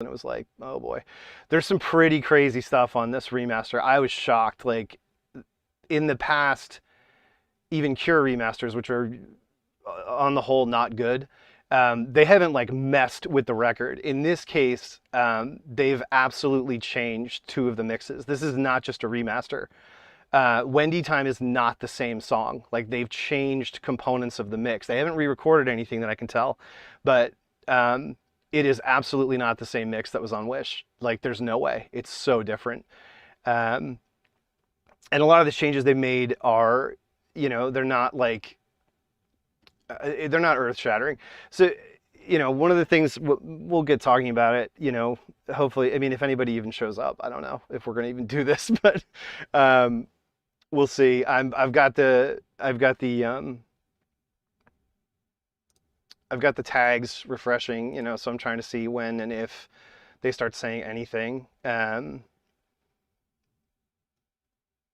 and it was like, oh boy. There's some pretty crazy stuff on this remaster. I was shocked. Like, in the past, even Cure remasters, which are on the whole not good, they haven't like messed with the record. In this case, they've absolutely changed two of the mixes. This is not just a remaster. Wendy Time is not the same song. Like, they've changed components of the mix. They haven't re-recorded anything that I can tell, but it is absolutely not the same mix that was on Wish. Like, there's no way. It's so different. And a lot of the changes they made are, they're not like, they're not earth-shattering. So, one of the things, we'll get talking about it, hopefully, I mean, if anybody even shows up, I don't know if we're going to even do this, but we'll see. I've got the tags refreshing, so I'm trying to see when and if they start saying anything.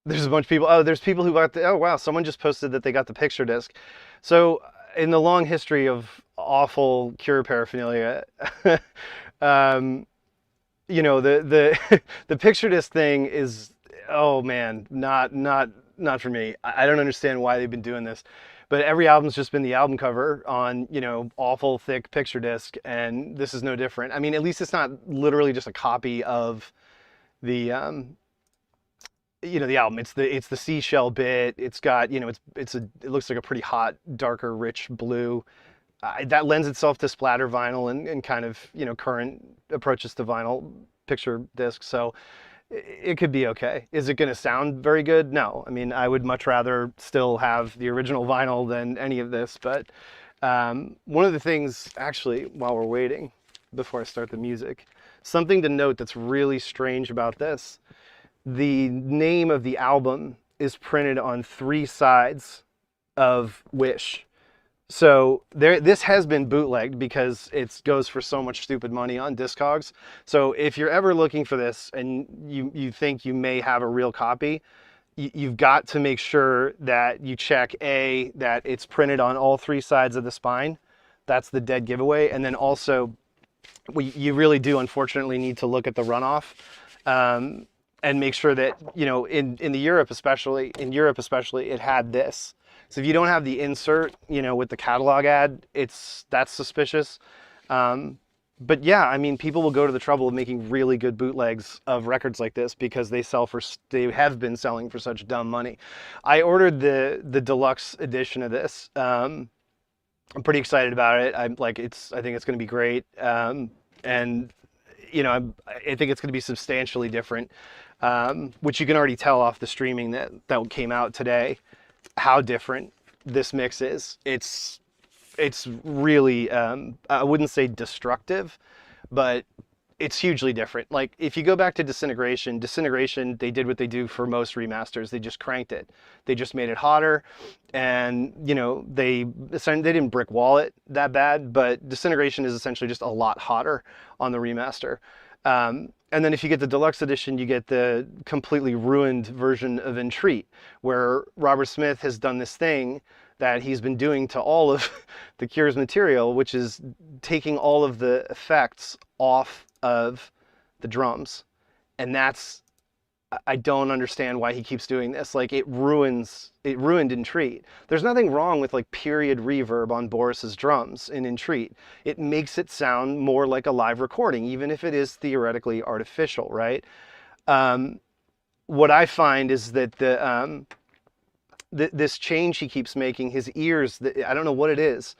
There's a bunch of people. Oh, there's people who got the, oh wow, someone just posted that they got the picture disc. So in the long history of awful Cure paraphernalia, the the picture disc thing is, oh man, not for me. I don't understand why they've been doing this, but every album's just been the album cover on, awful thick picture disc, and this is no different. I mean, at least it's not literally just a copy of the the album. It's the seashell bit. It's got, it looks like a pretty hot, darker, rich blue. That lends itself to splatter vinyl and kind of, current approaches to vinyl picture disc. So it could be okay. Is it going to sound very good? No. I mean, I would much rather still have the original vinyl than any of this. But one of the things, actually, while we're waiting, before I start the music, something to note that's really strange about this. The name of the album is printed on 3 sides of Wish. So this has been bootlegged because it goes for so much stupid money on Discogs. So if you're ever looking for this and you think you may have a real copy, you've got to make sure that you check that it's printed on all 3 sides of the spine. That's the dead giveaway. And then also, you really do unfortunately need to look at the runoff. And make sure that, in Europe especially, it had this. So if you don't have the insert, with the catalog ad, that's suspicious. But yeah, I mean, people will go to the trouble of making really good bootlegs of records like this because they have been selling for such dumb money. I ordered the deluxe edition of this. I'm pretty excited about it. I think it's going to be great. And I think it's going to be substantially different. Which you can already tell off the streaming that came out today, how different this mix is. It's really, I wouldn't say destructive, but it's hugely different. Like, if you go back to Disintegration, they did what they do for most remasters. They just cranked it. They just made it hotter, and, they didn't brick wall it that bad, but Disintegration is essentially just a lot hotter on the remaster. And then if you get the deluxe edition, you get the completely ruined version of Entreat, where Robert Smith has done this thing that he's been doing to all of the Cure's material, which is taking all of the effects off of the drums. And I don't understand why he keeps doing this. Like, it ruined Entreat. There's nothing wrong with like period reverb on Boris's drums in Entreat. It makes it sound more like a live recording, even if it is theoretically artificial, right? What I find is that this change he keeps making, his ears, I don't know what it is,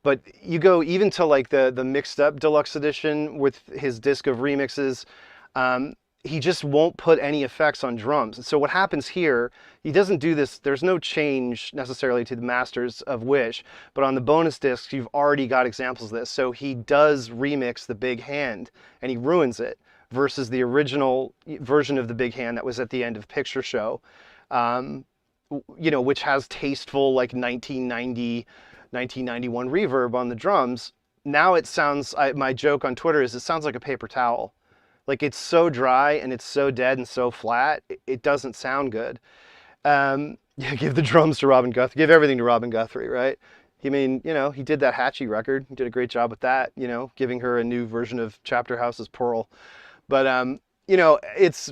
but you go even to like the mixed up deluxe edition with his disc of remixes, he just won't put any effects on drums. So what happens here, he doesn't do this, there's no change necessarily to the masters of Wish, but on the bonus discs, you've already got examples of this. So he does remix the big hand and he ruins it versus the original version of the big hand that was at the end of Picture Show, which has tasteful like 1990, 1991 reverb on the drums. Now it sounds, my joke on Twitter is it sounds like a paper towel. Like, it's so dry and it's so dead and so flat, it doesn't sound good. Yeah, give the drums to Robin Guthrie. Give everything to Robin Guthrie, right? He mean, you know, he did that Hatchie record. He did a great job with that, you know, giving her a new version of Chapter House's Pearl. But you know, it's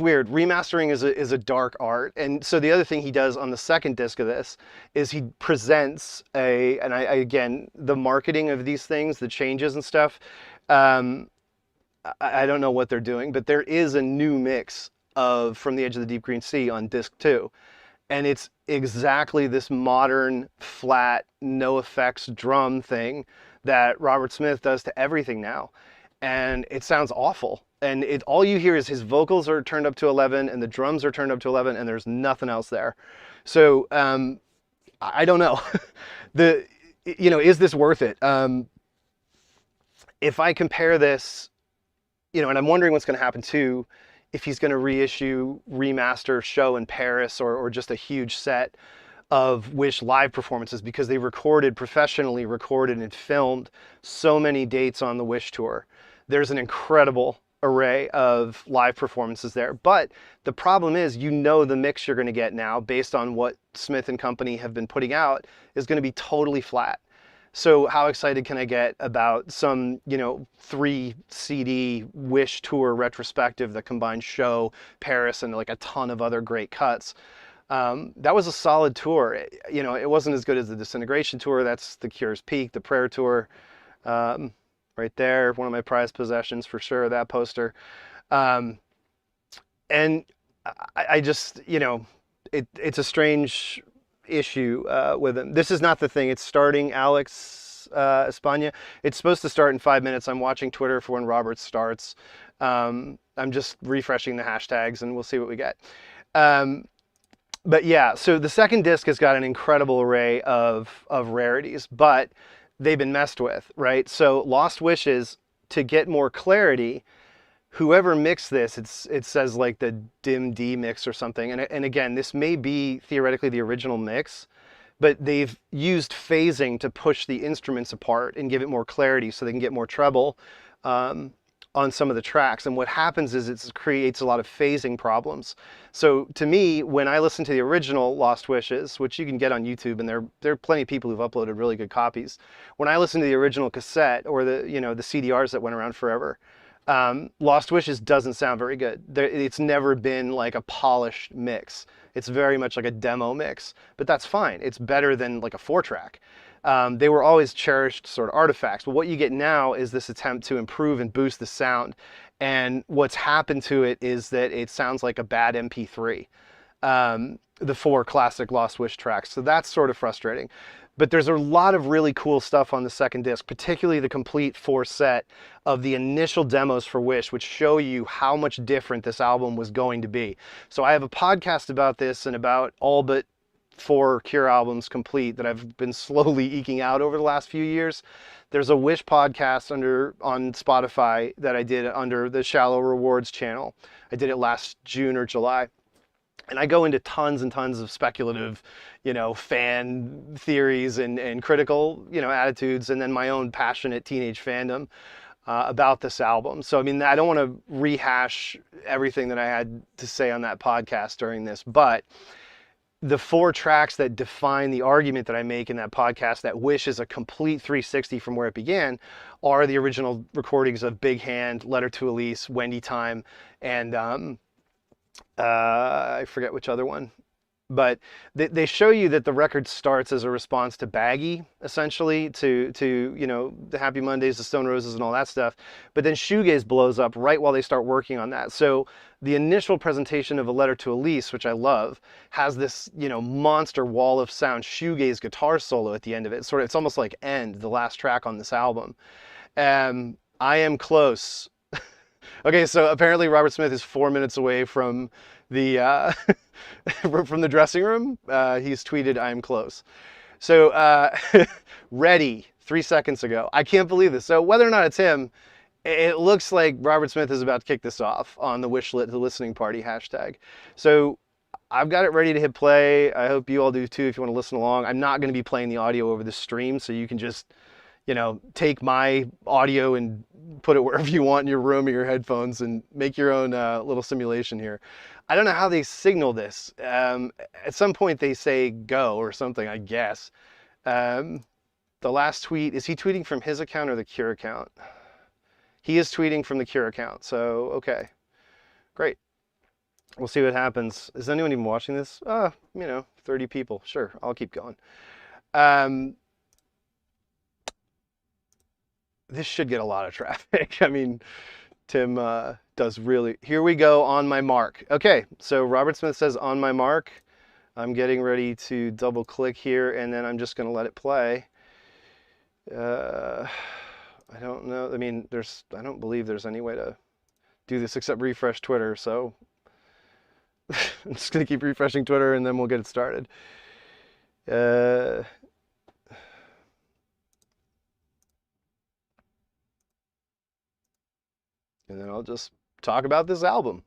weird. Remastering is a dark art. And so the other thing he does on the second disc of this is he presents and I again, the marketing of these things, the changes and stuff, I don't know what they're doing, but there is a new mix of From the Edge of the Deep Green Sea on disc 2. And it's exactly this modern, flat, no effects drum thing that Robert Smith does to everything now. And it sounds awful. And all you hear is his vocals are turned up to 11 and the drums are turned up to 11 and there's nothing else there. So I don't know. You know, is this worth it? If I compare this, you know, and I'm wondering what's going to happen too, if he's going to reissue, remaster, show in Paris, or just a huge set of Wish live performances, because they professionally recorded and filmed so many dates on the Wish tour. There's an incredible array of live performances there. But the problem is, you know, the mix you're going to get now, based on what Smith and company have been putting out, is going to be totally flat. So how excited can I get about some, you know, 3 CD Wish tour retrospective that combines show, Paris, and like a ton of other great cuts? That was a solid tour. You know, it wasn't as good as the Disintegration tour. That's The Cure's peak. The Prayer tour, right there, one of my prized possessions for sure, that poster. And I just, you know, it's a strange issue with him. This is not the thing. It's starting Alex España. It's supposed to start in 5 minutes. I'm watching Twitter for when Robert starts. I'm just refreshing the hashtags and we'll see what we get. But yeah, so the second disc has got an incredible array of rarities, but they've been messed with, right? So Lost Wishes, to get more clarity, whoever mixed this, it says like the Dim D mix or something. And again, this may be theoretically the original mix, but they've used phasing to push the instruments apart and give it more clarity so they can get more treble on some of the tracks. And what happens is it creates a lot of phasing problems. So to me, when I listen to the original Lost Wishes, which you can get on YouTube, and there are plenty of people who've uploaded really good copies. When I listen to the original cassette, or the CDRs that went around forever, Lost Wishes doesn't sound very good. It's never been like a polished mix. It's very much like a demo mix, but that's fine. It's better than like a 4-track. They were always cherished sort of artifacts, but what you get now is this attempt to improve and boost the sound. And what's happened to it is that it sounds like a bad MP3, the 4 classic Lost Wish tracks. So that's sort of frustrating. But there's a lot of really cool stuff on the second disc, particularly the complete 4 set of the initial demos for Wish, which show you how much different this album was going to be. So I have a podcast about this and about all but 4 Cure albums complete that I've been slowly eking out over the last few years. There's a Wish podcast on Spotify that I did under the Shallow Rewards channel. I did it last June or July. And I go into tons and tons of speculative, fan theories and critical, attitudes, and then my own passionate teenage fandom about this album. So, I mean, I don't want to rehash everything that I had to say on that podcast during this, but the 4 tracks that define the argument that I make in that podcast, that Wish is a complete 360 from where it began, are the original recordings of Big Hand, Letter to Elise, Wendy Time, and I forget which other one. But they show you that the record starts as a response to Baggy, essentially, to the Happy Mondays, the Stone Roses, and all that stuff. But then Shoegaze blows up right while they start working on that. So the initial presentation of A Letter to Elise, which I love, has this monster wall of sound Shoegaze guitar solo at the end of it. It's almost like End, the last track on this album. I Am Close. Okay, so apparently Robert Smith is 4 minutes away from the from the dressing room. He's tweeted, "I am close." So Ready, 3 seconds ago. I can't believe this. So whether or not it's him, it looks like Robert Smith is about to kick this off on the the listening party hashtag. So I've got it ready to hit play. I hope you all do too if you want to listen along. I'm not going to be playing the audio over the stream, so you can just take my audio and put it wherever you want in your room or your headphones and make your own little simulation here. I don't know how they signal this. At some point they say go or something, I guess. The last tweet, is he tweeting from his account or the Cure account? He is tweeting from the Cure account, so okay, great. We'll see what happens. Is anyone even watching this? 30 people. Sure, I'll keep going. This should get a lot of traffic. I mean, Tim does really... Here we go, on my mark. Okay, so Robert Smith says on my mark. I'm getting ready to double click here, and then I'm just going to let it play. I don't know. I mean, I don't believe there's any way to do this except refresh Twitter, so I'm just going to keep refreshing Twitter, and then we'll get it started. And then I'll just talk about this album.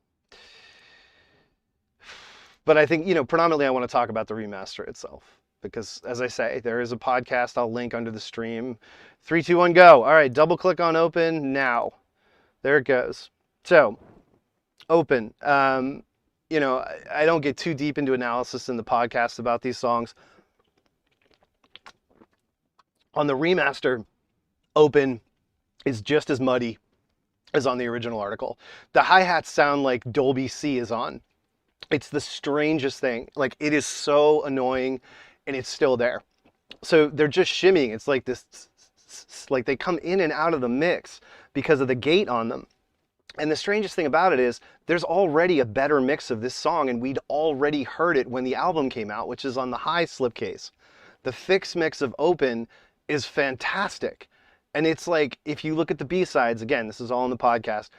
But I think, predominantly I want to talk about the remaster itself. Because, as I say, there is a podcast I'll link under the stream. 3, 2, 1, go. All right, double click on open now. There it goes. So, open. I don't get too deep into analysis in the podcast about these songs. On the remaster, open is just as muddy as on the original article. The hi-hats sound like Dolby C is on. It's the strangest thing. Like, it is so annoying, and it's still there. So they're just shimmying. It's like this, like they come in and out of the mix because of the gate on them. And the strangest thing about it is there's already a better mix of this song, and we'd already heard it when the album came out, which is on the high slipcase. The fixed mix of Open is fantastic. And it's like, if you look at the B-sides, again, this is all in the podcast,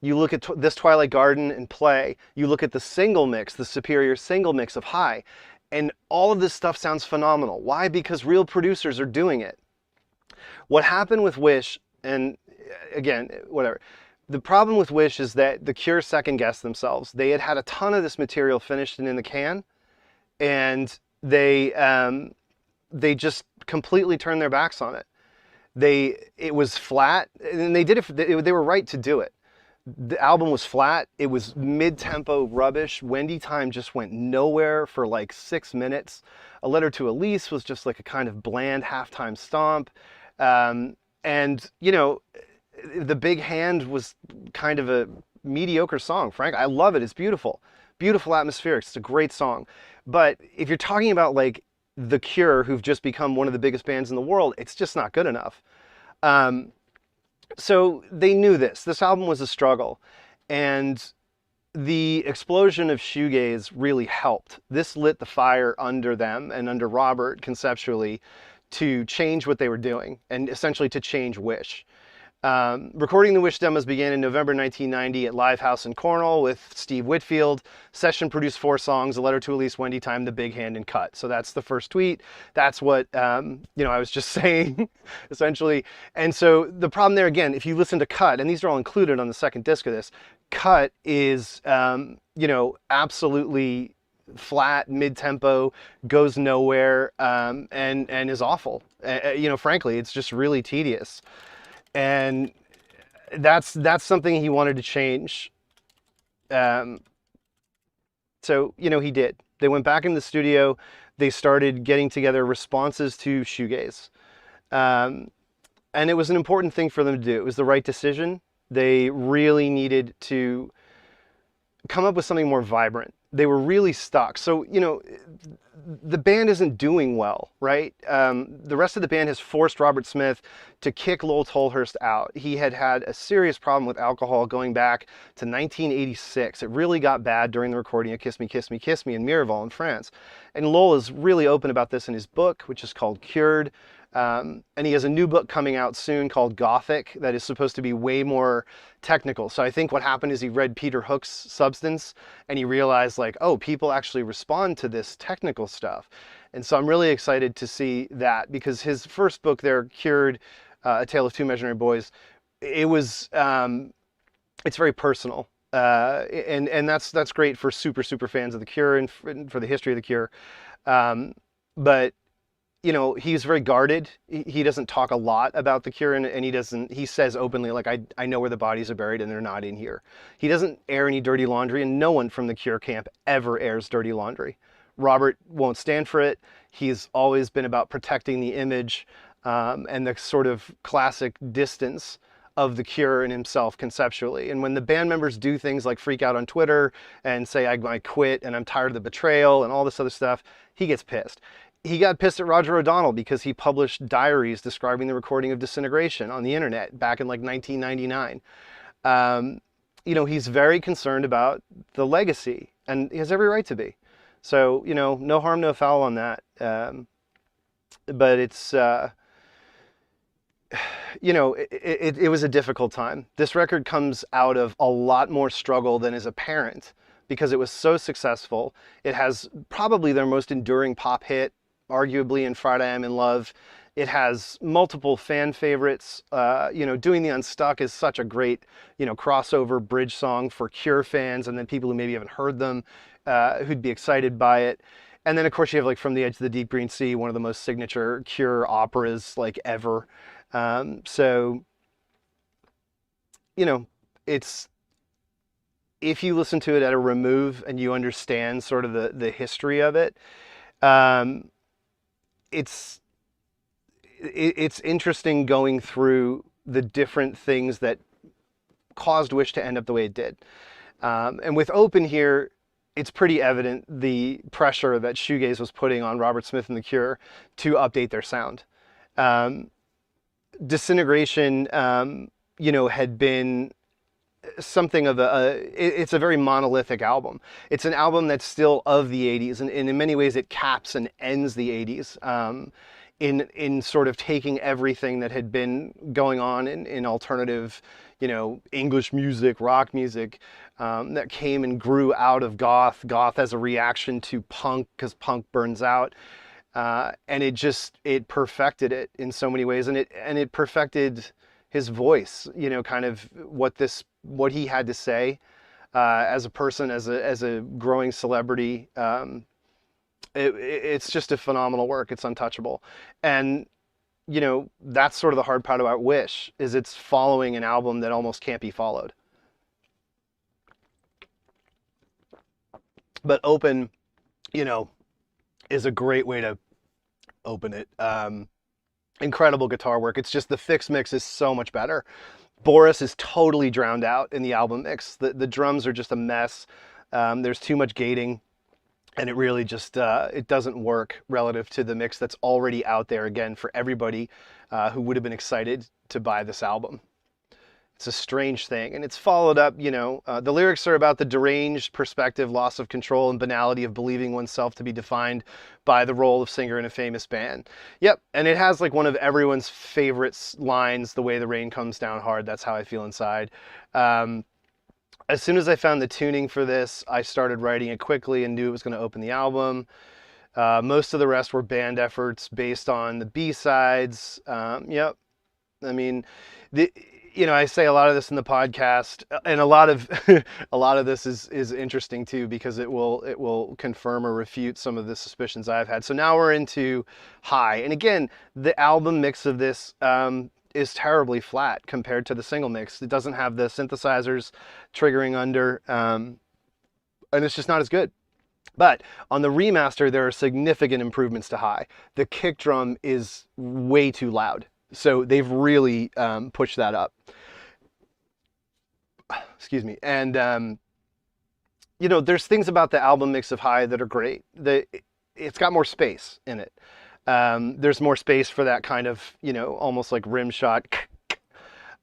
you look at this Twilight Garden and Play, you look at the single mix, the superior single mix of High, and all of this stuff sounds phenomenal. Why? Because real producers are doing it. What happened with Wish, and again, whatever, the problem with Wish is that the Cure second-guessed themselves. They had a ton of this material finished and in the can, and they just completely turned their backs on it. It was flat, and they did it. They were right to do it. The album was flat. It was mid-tempo rubbish. Wendy Time just went nowhere for like 6 minutes. A Letter to Elise was just like a kind of bland halftime stomp. And, The Big Hand was kind of a mediocre song, Frank. I love it. It's beautiful. Beautiful atmospheric. It's a great song. But if you're talking about like The Cure, who've just become one of the biggest bands in the world, it's just not good enough. So they knew this. This album was a struggle. And the explosion of shoegaze really helped. This lit the fire under them and under Robert conceptually to change what they were doing and essentially to change Wish. Recording the Wish demos began in November 1990 at Live House in Cornwall with Steve Whitfield. Session produced 4 songs, A Letter to Elise, Wendy Time, The Big Hand, and Cut. So that's the first tweet. That's what, I was just saying, essentially. And so the problem there, again, if you listen to Cut, and these are all included on the second disc of this, Cut is, absolutely flat, mid-tempo, goes nowhere, and is awful. Frankly, it's just really tedious. And that's something he wanted to change. So, he did. They went back in the studio. They started getting together responses to Shoegaze. And it was an important thing for them to do. It was the right decision. They really needed to come up with something more vibrant. They were really stuck. So, the band isn't doing well, right? The rest of the band has forced Robert Smith to kick Lowell Tolhurst out. He had a serious problem with alcohol going back to 1986. It really got bad during the recording of Kiss Me, Kiss Me, Kiss Me in Miraval in France. And Lowell is really open about this in his book, which is called Cured. And he has a new book coming out soon called Gothic that is supposed to be way more technical. So I think what happened is he read Peter Hook's Substance and he realized like, oh, people actually respond to this technical stuff. And so I'm really excited to see that because his first book there, Cured, A Tale of Two Imaginary Boys, it was, it's very personal. And that's great for super fans of The Cure and for the history of The Cure. But he's very guarded. He doesn't talk a lot about The Cure, and he says openly, like, I know where the bodies are buried and they're not in here. He doesn't air any dirty laundry, and no one from the Cure camp ever airs dirty laundry. Robert won't stand for it. He's always been about protecting the image and the sort of classic distance of The Cure and himself conceptually. And when the band members do things like freak out on Twitter and say, I quit and I'm tired of the betrayal and all this other stuff, he gets pissed. He got pissed at Roger O'Donnell because he published diaries describing the recording of Disintegration on the internet back in like 1999. You know, he's very concerned about the legacy, and he has every right to be. So, you know, no harm, no foul on that. But it's, you know, it was a difficult time. This record comes out of a lot more struggle than is apparent because it was so successful. It has probably their most enduring pop hit, arguably, in Friday I'm in Love. It has multiple fan favorites. You know, doing the Unstuck is such a great, you know, crossover bridge song for Cure fans and then people who maybe haven't heard them, who'd be excited by it. And then, of course, you have like From the Edge of the Deep Green Sea, one of the most signature Cure operas like ever. So, you know, it's, if you listen to it at a remove and you understand sort of the history of it, it's interesting going through the different things that caused Wish to end up the way it did. And with Open here, it's pretty evident the pressure that Shoegaze was putting on Robert Smith and The Cure to update their sound. Disintegration, you know, had been something of it's a very monolithic album. It's an album that's still of the 80s, and in many ways it caps and ends the 80s in sort of taking everything that had been going on in alternative, you know, English music, rock music, that came and grew out of goth as a reaction to punk, because punk burns out. And it perfected it in so many ways, and it perfected his voice, you know, kind of what he had to say as a person, as a growing celebrity. It's just a phenomenal work. It's untouchable. And, you know, that's sort of the hard part about Wish, is it's following an album that almost can't be followed. But Open, you know, is a great way to open it. Incredible guitar work. It's just the fixed mix is so much better. Boris is totally drowned out in the album mix. The drums are just a mess. There's too much gating, and it really just it doesn't work relative to the mix that's already out there, again, for everybody who would have been excited to buy this album. It's a strange thing, and it's followed up, you know, the lyrics are about the deranged perspective, loss of control, and banality of believing oneself to be defined by the role of singer in a famous band. Yep, and it has like one of everyone's favorite lines, "The way the rain comes down hard, that's how I feel inside." As soon as I found the tuning for this, I started writing it quickly and knew it was going to open the album. Most of the rest were band efforts based on the B-sides. Yep, I mean, you know, I say a lot of this in the podcast, and a lot of this is interesting too, because it will confirm or refute some of the suspicions I've had. So now we're into High, and again, the album mix of this is terribly flat compared to the single mix. It doesn't have the synthesizers triggering under, and it's just not as good. But on the remaster, there are significant improvements to High. The kick drum is way too loud. So they've really pushed that up. Excuse me. And, you know, there's things about the album mix of High that are great. It's got more space in it. There's more space for that kind of, you know, almost like rim shot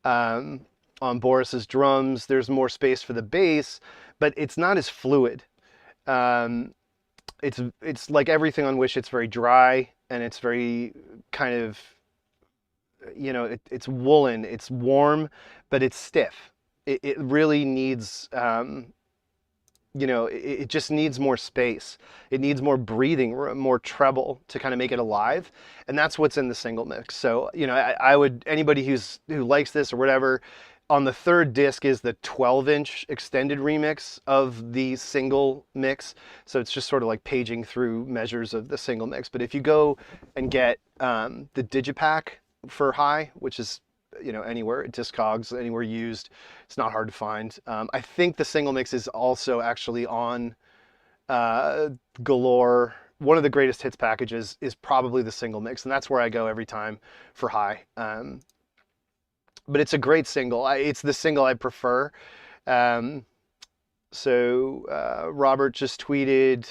on Boris's drums. There's more space for the bass, but it's not as fluid. It's like everything on Wish. It's very dry, and it's very kind of, you know, it's woolen, it's warm, but it's stiff. It really needs, you know, it just needs more space. It needs more breathing room, more treble to kind of make it alive. And that's what's in the single mix. So, you know, I would, anybody who likes this or whatever, on the third disc is the 12-inch extended remix of the single mix. So it's just sort of like paging through measures of the single mix. But if you go and get the Digipack for High, which is, you know, anywhere, Discogs, anywhere used, it's not hard to find. I think the single mix is also actually on Galore one of the greatest hits packages is probably the single mix, and that's where I go every time for High. But it's a great single. It's the single I prefer. Um, Robert just tweeted,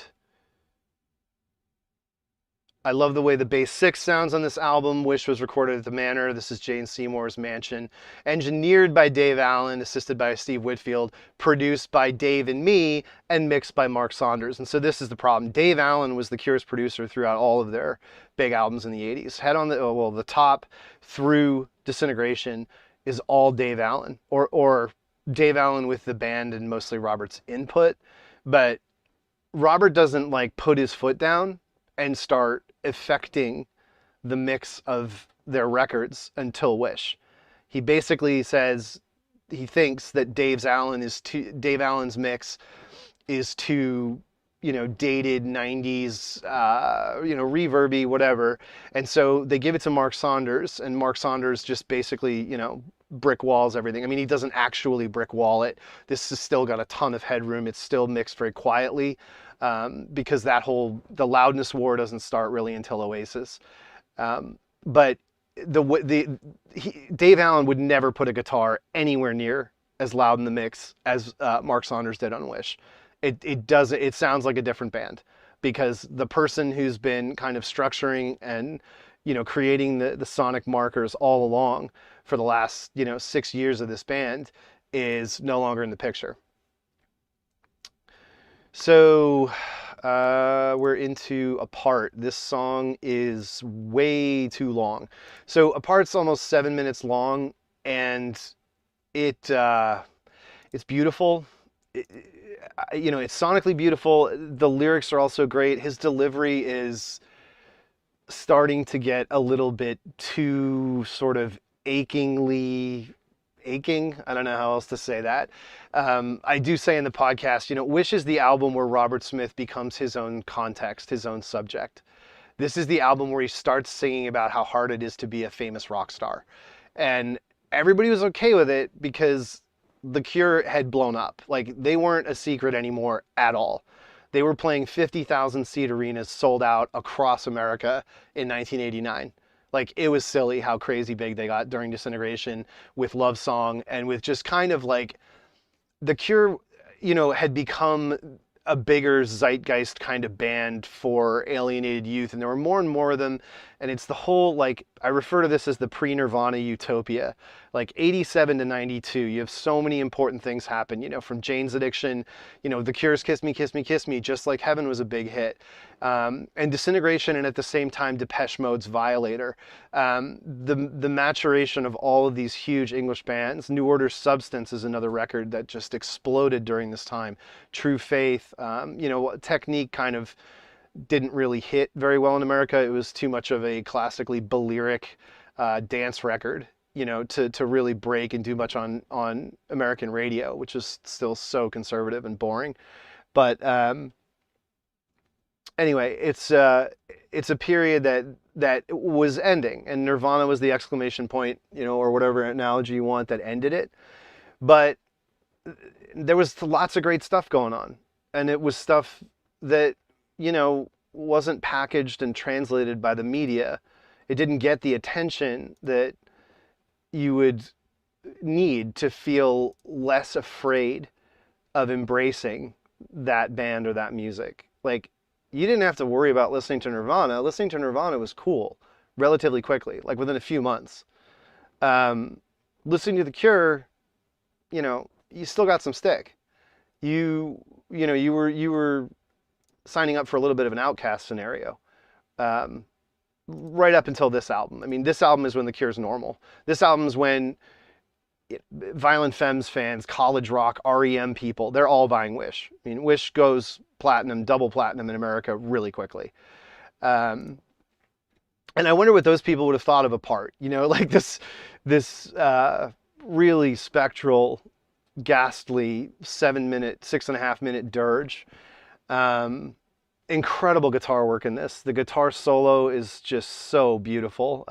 I love the way the bass 6 sounds on this album. Wish was recorded at the Manor. This is Jane Seymour's mansion. Engineered by Dave Allen, assisted by Steve Whitfield, produced by Dave and me, and mixed by Mark Saunders. And so this is the problem. Dave Allen was the Cure's producer throughout all of their big albums in the 80s. Head on the top through Disintegration is all Dave Allen, or Dave Allen with the band and mostly Robert's input. But Robert doesn't like put his foot down and start affecting the mix of their records until Wish. He basically says he thinks that Dave Allen's mix is too, dated 90s, reverby, whatever. And so they give it to Mark Saunders, and Mark Saunders just basically, brick walls everything. I mean, he doesn't actually brick wall it. This has still got a ton of headroom. It's still mixed very quietly. Because the loudness war doesn't start really until Oasis. But Dave Allen would never put a guitar anywhere near as loud in the mix as Mark Saunders did on Wish. It sounds like a different band, because the person who's been kind of structuring and creating the sonic markers all along for the last 6 years of this band is no longer in the picture. So we're into Apart. This song is way too long. So Apart's almost 7 minutes long, and it's beautiful. It's sonically beautiful. The lyrics are also great. His delivery is starting to get a little bit too sort of aching. I don't know how else to say that. I do say in the podcast, Wish is the album where Robert Smith becomes his own context, his own subject. This is the album where he starts singing about how hard it is to be a famous rock star. And everybody was okay with it because the Cure had blown up. Like, they weren't a secret anymore at all. They were playing 50,000 seat arenas sold out across America in 1989. Like, it was silly how crazy big they got during Disintegration with Love Song, and with just kind of like the Cure, had become a bigger zeitgeist kind of band for alienated youth, and there were more and more of them. And it's the whole, like, I refer to this as the pre-Nirvana utopia. Like 87 to 92, you have so many important things happen, from Jane's Addiction, the Cure's Kiss Me, Kiss Me, Kiss Me, Just Like Heaven was a big hit. And Disintegration, and at the same time, Depeche Mode's Violator. The maturation of all of these huge English bands. New Order's Substance is another record that just exploded during this time. True Faith, Technique kind of didn't really hit very well in America. It was too much of a classically Balearic dance record, to really break and do much on American radio, which is still so conservative and boring. But anyway, it's a period that was ending, and Nirvana was the exclamation point, or whatever analogy you want, that ended it. But there was lots of great stuff going on, and it was stuff that wasn't packaged and translated by the media. It didn't get the attention that you would need to feel less afraid of embracing that band or that music. Like, you didn't have to worry about listening to Nirvana. Listening to Nirvana was cool relatively quickly, like within a few months. Listening to The Cure, you still got some stick. You were signing up for a little bit of an outcast scenario, right up until this album. I mean, this album is when The Cure's normal. This album is when Violent Femmes fans, college rock, REM people, they're all buying Wish. I mean, Wish goes platinum, double platinum in America really quickly. And I wonder what those people would have thought of Apart. Like this really spectral, ghastly 6.5 minute dirge. Incredible guitar work in this. The guitar solo is just so beautiful.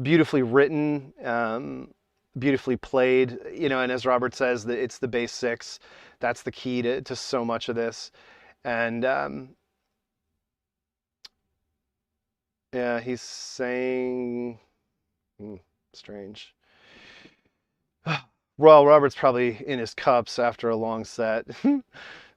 Beautifully written, beautifully played, and as Robert says, it's the bass 6. That's the key to so much of this. And Yeah, he's saying, strange. Well, Robert's probably in his cups after a long set.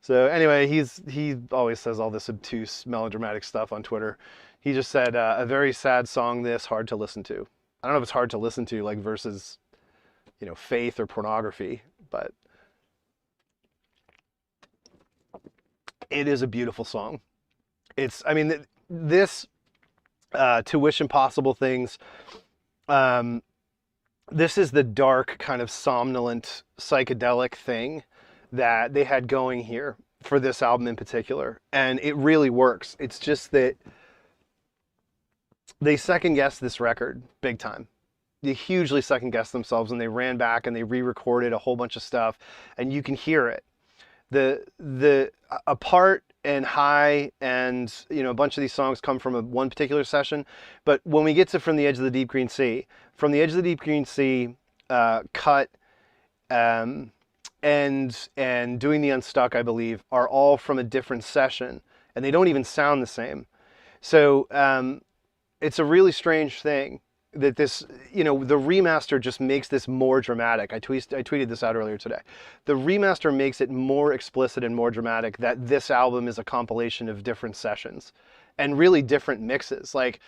So anyway, he always says all this obtuse melodramatic stuff on Twitter. He just said a very sad song. This hard to listen to. I don't know if it's hard to listen to, like versus, faith or pornography, but it is a beautiful song. I mean, this To Wish Impossible Things. This is the dark, kind of somnolent, psychedelic thing that they had going here for this album in particular. And it really works. It's just that they second guessed this record big time. They hugely second guessed themselves, and they ran back and they re-recorded a whole bunch of stuff, and you can hear it. The Apart and High and a bunch of these songs come from one particular session, but when we get to From the Edge of the Deep Green Sea, From the Edge of the Deep Green Sea, Cut, and Doing the Unstuck, I believe, are all from a different session, and they don't even sound the same. So it's a really strange thing that this, the remaster just makes this more dramatic. I tweeted this out earlier today. The remaster makes it more explicit and more dramatic that this album is a compilation of different sessions and really different mixes. Like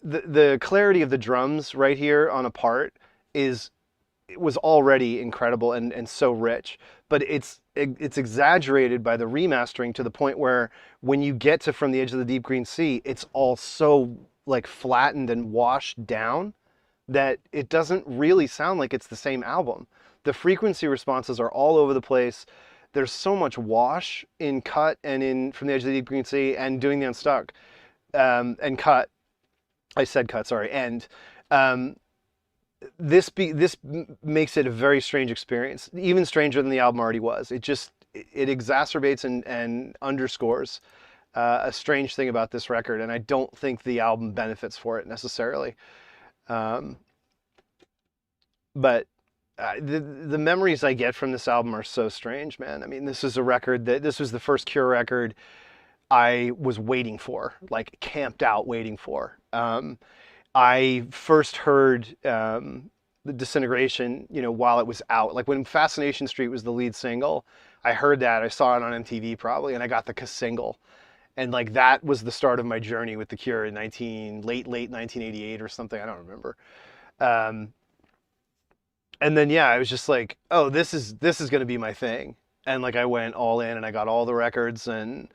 the clarity of the drums right here on Apart was already incredible and so rich, but it's exaggerated by the remastering to the point where when you get to From the Edge of the Deep Green Sea, it's all so like flattened and washed down that it doesn't really sound like it's the same album. The frequency responses are all over the place. There's so much wash in Cut and in From the Edge of the Deep Green Sea and Doing the Unstuck, and Cut. I said Cut, sorry. And this makes it a very strange experience, even stranger than the album already was. It exacerbates and underscores a strange thing about this record, and I don't think the album benefits for it necessarily. But the memories I get from this album are so strange, man. I mean, this is a record this was the first Cure record I was waiting for, like camped out waiting for. I first heard the Disintegration, while it was out. Like when Fascination Street was the lead single, I heard that. I saw it on MTV probably, and I got the single. And like that was the start of my journey with the Cure in late 1988 or something. I don't remember. And then I was just like, oh, this is going to be my thing. And like I went all in and I got all the records, and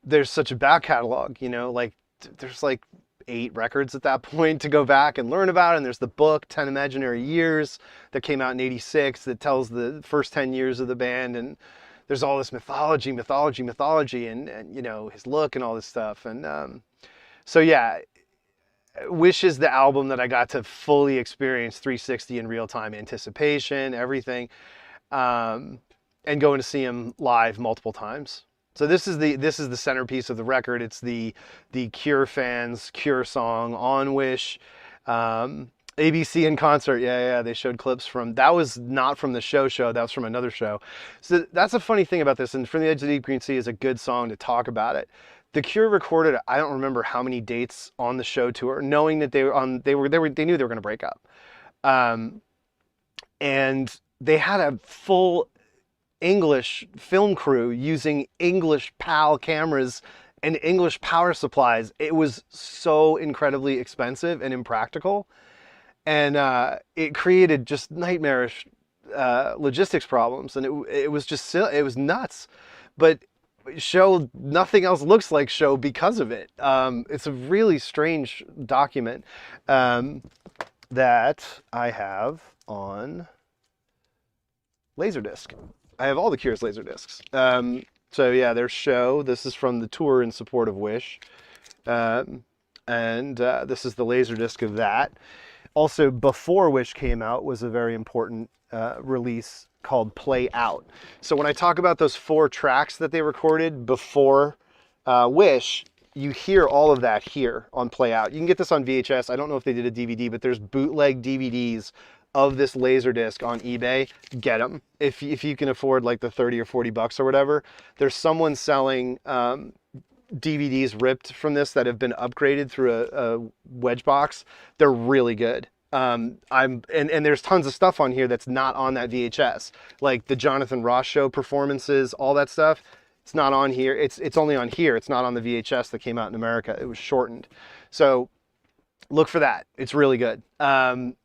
there's such a back catalog, like there's like 8 records at that point to go back and learn about. And there's the book 10 Imaginary Years that came out in '86 that tells the first 10 years of the band, and there's all this mythology, and his look and all this stuff. And so Wish is the album that I got to fully experience 360 in real time, anticipation, everything, and going to see him live multiple times. So this is the centerpiece of the record. It's the Cure fans Cure song on Wish. ABC in concert, they showed clips from, that was not from the show, that was from another show. So that's a funny thing about this, and From the Edge of the Deep Green Sea is a good song to talk about it. The Cure recorded, I don't remember how many dates on the show tour, knowing that they knew they were going to break up. And they had a full English film crew using English PAL cameras and English power supplies. It was so incredibly expensive and impractical. And it created just nightmarish logistics problems, and it was just it was nuts. But show, nothing else looks like show because of it. It's a really strange document that I have on Laserdisc. I have all the Cure's Laserdiscs. So there's show. This is from the tour in support of Wish, and this is the Laserdisc of that. Also, before Wish came out was a very important release called Play Out. So when I talk about those 4 tracks that they recorded before Wish, you hear all of that here on Play Out. You can get this on VHS. I don't know if they did a DVD, but there's bootleg DVDs of this Laserdisc on eBay. Get them. If you can afford like the 30 or 40 bucks or whatever. There's someone selling DVDs ripped from this that have been upgraded through a wedge box. They're really good. And there's tons of stuff on here that's not on that VHS, like the Jonathan Ross show performances, all that stuff. It's not on here. It's only on here. It's not on the VHS that came out in America. It was shortened. So look for that. It's really good. And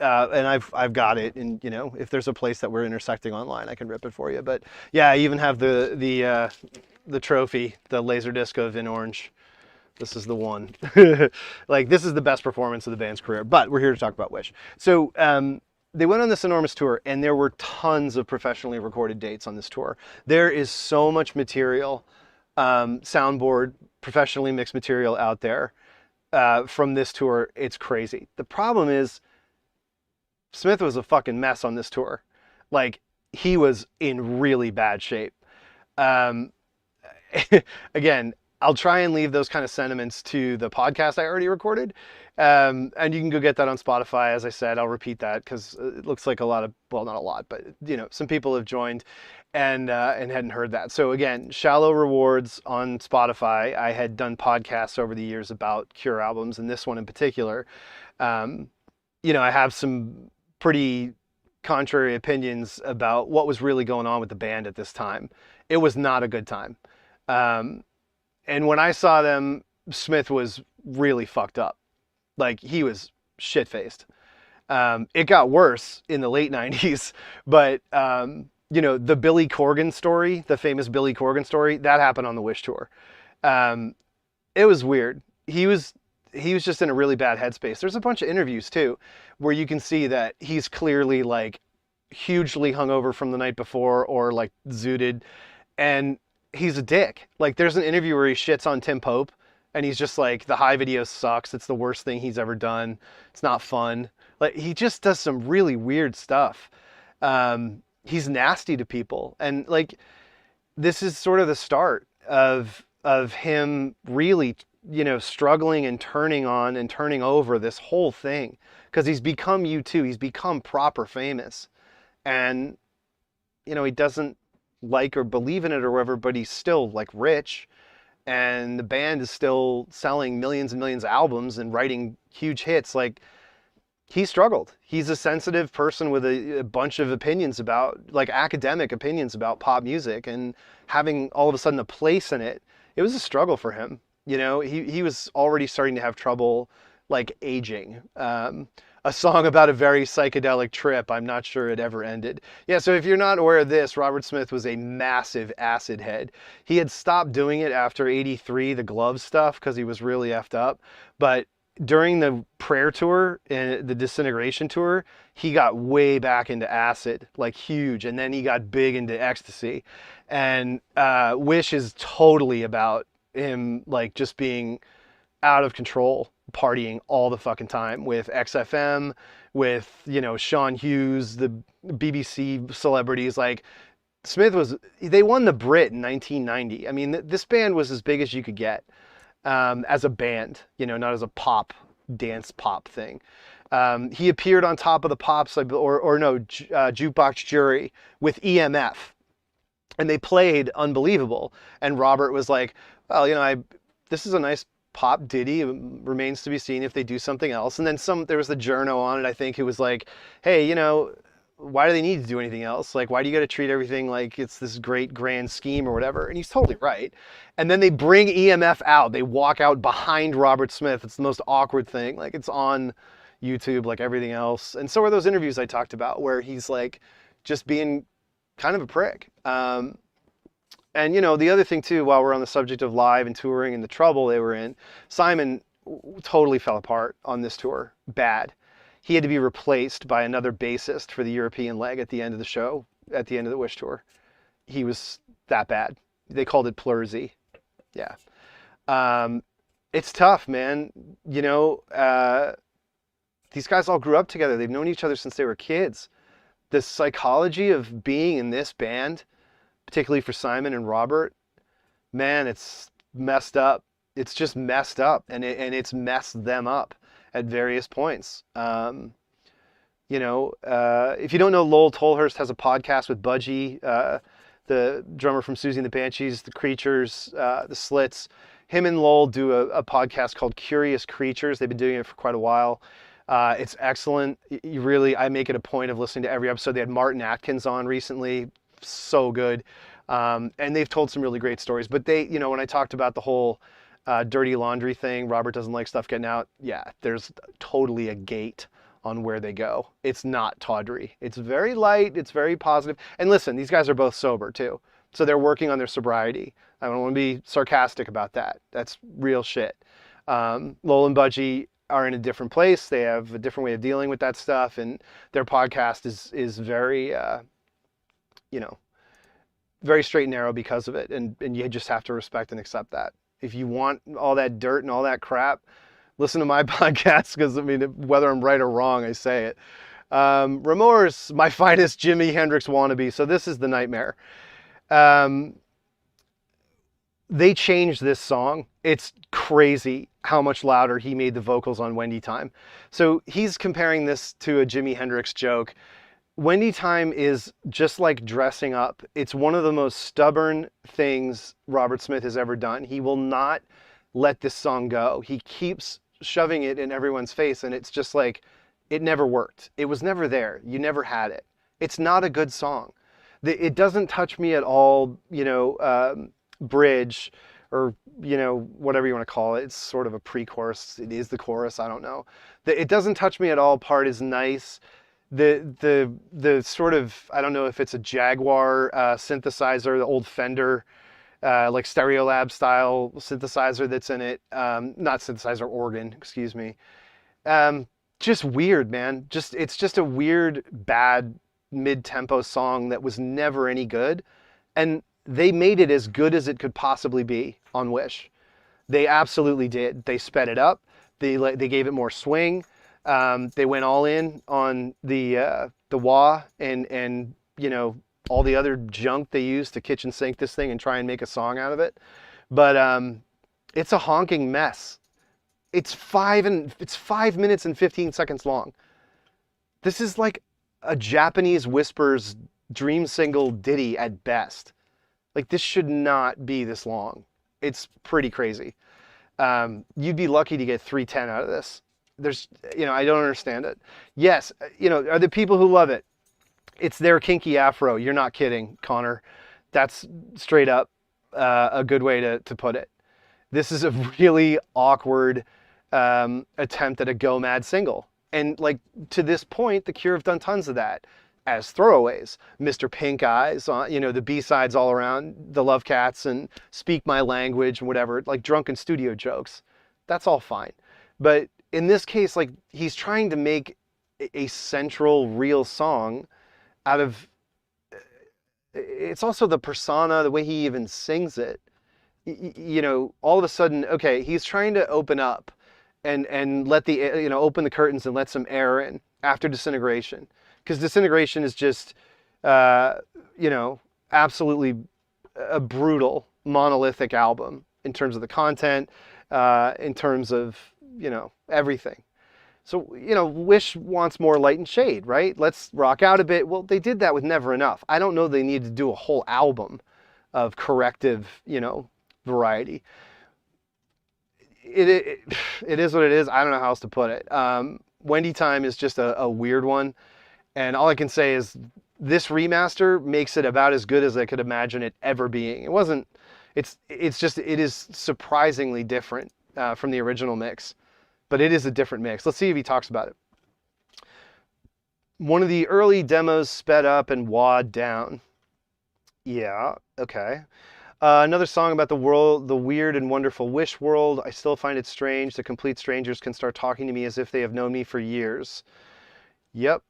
I've got it. And you know, if there's a place that we're intersecting online, I can rip it for you. But yeah, I even have the trophy, the Laserdisc of In Orange. This is the one. Like, this is the best performance of the band's career. But we're here to talk about Wish. So they went on this enormous tour, and there were tons of professionally recorded dates on this tour. There is so much material, soundboard, professionally mixed material out there from this tour. It's crazy. The problem is Smith was a fucking mess on this tour. Like, he was in really bad shape. Again, I'll try and leave those kind of sentiments to the podcast I already recorded. And you can go get that on Spotify. As I said, I'll repeat that because it looks like a lot of, well, not a lot, but you know, some people have joined and hadn't heard that. So again, Shallow Rewards on Spotify. I had done podcasts over the years about Cure albums, and this one in particular. You know, I have some pretty contrary opinions about what was really going on with the band at this time. It was not a good time. And when I saw them, Smith was really fucked up. Like, he was shit-faced. It got worse in the late 90s, but, you know, the Billy Corgan story, the famous Billy Corgan story, that happened on the Wish tour. It was weird. He was just in a really bad headspace. There's a bunch of interviews, too, where you can see that he's clearly, like, hugely hungover from the night before or, like, zooted, and he's a dick. Like, there's an interview where he shits on Tim Pope, and he's just like, the High video sucks. It's the worst thing he's ever done. It's not fun. Like, he just does some really weird stuff. He's nasty to people. And like, this is sort of the start of him really, you know, struggling and turning on and turning over this whole thing. Because he's become U2. He's become proper famous. And, you know, he doesn't like or believe in it or whatever, but he's still like rich, and the band is still selling millions and millions of albums and writing huge hits. Like, he struggled. He's a sensitive person with a bunch of opinions about, like, academic opinions about pop music, and having all of a sudden a place in it, it was a struggle for him. You know, he was already starting to have trouble, like, aging. A song about a very psychedelic trip. I'm not sure it ever ended. Yeah, so if you're not aware of this, Robert Smith was a massive acid head. He had stopped doing it after '83, the glove stuff, because he was really effed up. But during the Prayer tour and the Disintegration tour, he got way back into acid, like huge. And then he got big into ecstasy. And Wish is totally about him, like, just being out of control, partying all the fucking time with XFM, with, you know, Sean Hughes, the BBC celebrities. Like, Smith they won the Brit in 1990. I mean, this band was as big as you could get as a band, you know, not as a dance pop thing. He appeared on Top of the Pops, Jukebox Jury with EMF, and they played unbelievable. And Robert was like, well, you know, this is a nice pop ditty. It remains to be seen if they do something else. And then there was the journo on it, I think, who was like, hey, you know, why do they need to do anything else? Like, why do you got to treat everything like it's this great grand scheme or whatever? And he's totally right. And then they bring EMF out. They walk out behind Robert Smith. It's the most awkward thing. Like, it's on YouTube like everything else. And so are those interviews I talked about where he's like just being kind of a prick. And, you know, the other thing, too, while we're on the subject of live and touring and the trouble they were in, Simon totally fell apart on this tour. Bad. He had to be replaced by another bassist for the European leg at the end of the show, at the end of the Wish tour. He was that bad. They called it Plurzy. Yeah. It's tough, man. You know, these guys all grew up together. They've known each other since they were kids. The psychology of being in this band, particularly for Simon and Robert, man, it's messed up. It's just messed up, and it's messed them up at various points. You know, if you don't know, Lowell Tolhurst has a podcast with Budgie. the drummer from Susie and the Banshees, the Creatures, the Slits. Him and Lowell do a podcast called Curious Creatures. They've been doing it for quite a while. It's excellent. I make it a point of listening to every episode. They had Martin Atkins on recently. So good. And they've told some really great stories. But they, when I talked about the whole dirty laundry thing, Robert doesn't like stuff getting out. Yeah, there's totally a gate on where they go. It's not tawdry. It's very light. It's very positive. And listen, these guys are both sober too. So they're working on their sobriety. I don't want to be sarcastic about that. That's real shit. Lowell and Budgie are in a different place. They have a different way of dealing with that stuff. And their podcast is very, very straight and narrow because of it. And you just have to respect and accept that. If you want all that dirt and all that crap, listen to my podcast, because whether I'm right or wrong, I say it. Remorse, my finest Jimi Hendrix wannabe. So this is the nightmare. They changed this song. It's crazy how much louder he made the vocals on Wendy Time. So he's comparing this to a Jimi Hendrix joke. Wendy Time is just like dressing up. It's one of the most stubborn things Robert Smith has ever done. He will not let this song go. He keeps shoving it in everyone's face, and it's just like, it never worked. It was never there. You never had it. It's not a good song. It doesn't touch me at all, bridge, or, whatever you want to call it. It's sort of a pre-chorus. It is the chorus. I don't know. It doesn't touch me at all part is nice. The sort of, I don't know if it's a Jaguar synthesizer, the old Fender, like Stereolab style synthesizer that's in it. Not synthesizer, organ, excuse me. Just weird, man. It's just a weird, bad mid-tempo song that was never any good. And they made it as good as it could possibly be on Wish. They absolutely did. They sped it up. They gave it more swing. They went all in on the wah and all the other junk they used to kitchen sink this thing and try and make a song out of it. But it's a honking mess. It's 5 minutes and 15 seconds long. This is like a Japanese Whispers dream single ditty at best. Like, this should not be this long. It's pretty crazy. You'd be lucky to get 310 out of this. I don't understand it. Yes, are the people who love it? It's their kinky afro. You're not kidding, Connor. That's straight up a good way to put it. This is a really awkward attempt at a go mad single. And like, to this point, The Cure have done tons of that as throwaways. Mr. Pink Eyes, the B-sides all around, The Love Cats and Speak My Language and whatever, like drunken studio jokes. That's all fine. But in this case, like, he's trying to make a central, real song out of, it's also the persona, the way he even sings it. All of a sudden, okay, he's trying to open up and let the, open the curtains and let some air in after Disintegration. Because Disintegration is just, absolutely a brutal, monolithic album in terms of the content, in terms of, everything. So, Wish wants more light and shade, right? Let's rock out a bit. Well, they did that with Never Enough. I don't know they need to do a whole album of corrective, variety. It is what it is. I don't know how else to put it. Wendy Time is just a weird one. And all I can say is this remaster makes it about as good as I could imagine it ever being. It is surprisingly different from the original mix, but it is a different mix. Let's see if he talks about it. One of the early demos sped up and wad down. Yeah, okay. Another song about the world, the weird and wonderful Wish world. I still find it strange that complete strangers can start talking to me as if they have known me for years. Yep.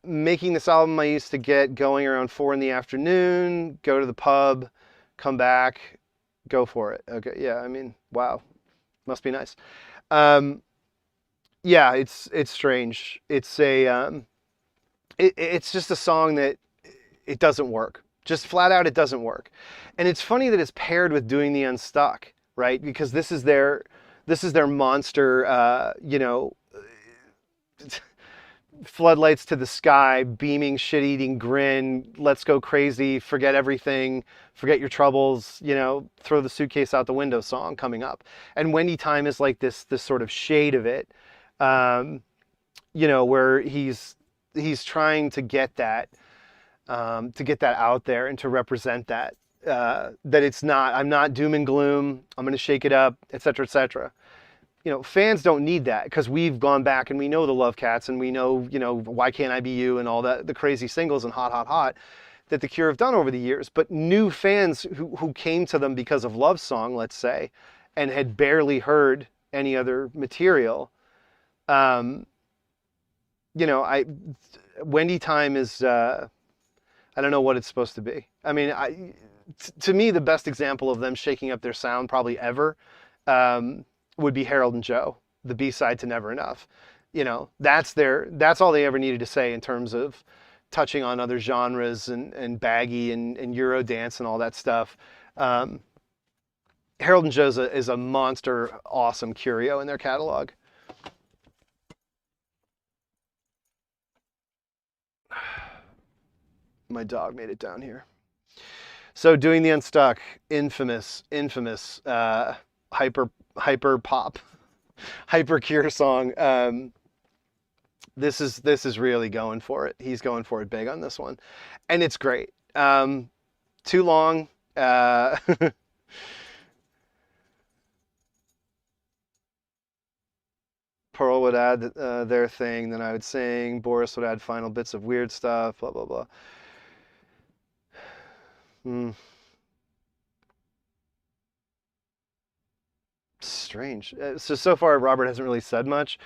Making this album, I used to get going around 4 PM, go to the pub, come back, go for it. Okay, yeah, wow, must be nice. Yeah, it's strange. It's it's just a song that it doesn't work. Just flat out, it doesn't work. And it's funny that it's paired with doing the Unstuck, right? Because this is their monster, floodlights to the sky, beaming, shit-eating grin, let's go crazy, forget everything, forget your troubles, throw the suitcase out the window song coming up. And Wendy Time is like this sort of shade of it, where he's trying to get that out there and to represent that, that I'm not doom and gloom, I'm going to shake it up, etc., etc. Fans don't need that because we've gone back and we know the Love Cats and we know, Why Can't I Be You and all that, the crazy singles and Hot, Hot, Hot that the Cure have done over the years. But new fans who came to them because of Love Song, let's say, and had barely heard any other material, Wendy Time is, I don't know what it's supposed to be. I mean, to me, the best example of them shaking up their sound probably ever, would be Harold and Joe, the B-side to Never Enough. That's all they ever needed to say in terms of touching on other genres and baggy and Euro dance and all that stuff. Harold and Joe is a monster, awesome curio in their catalog. My dog made it down here. So doing the Unstuck, infamous, hyper pop, hyper Cure song. This is really going for it. He's going for it big on this one, and it's great. Too long. Pearl would add their thing, then I would sing. Boris would add final bits of weird stuff. Blah blah blah. Strange. So far, Robert hasn't really said much.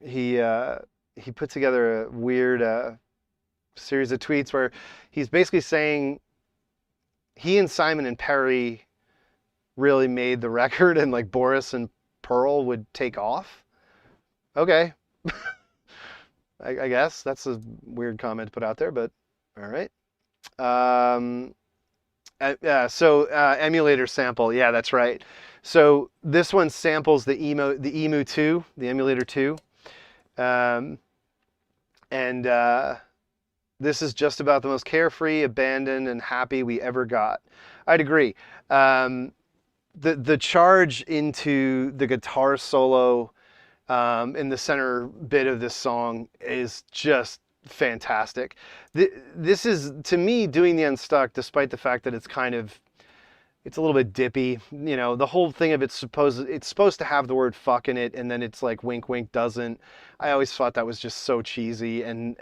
He put together a weird series of tweets where he's basically saying he and Simon and Perry really made the record, and like Boris and Pearl would take off. Okay. I guess that's a weird comment to put out there, but all right. Emulator sample. Yeah, that's right. So this one samples the Emu 2, the Emulator 2. This is just about the most carefree, abandoned, and happy we ever got. I'd agree. The charge into the guitar solo in the center bit of this song is just fantastic. This is, to me, doing the Unstuck, despite the fact that it's a little bit dippy. The whole thing of it's supposed to have the word fuck in it, and then it's like wink wink doesn't. I always thought that was just so cheesy and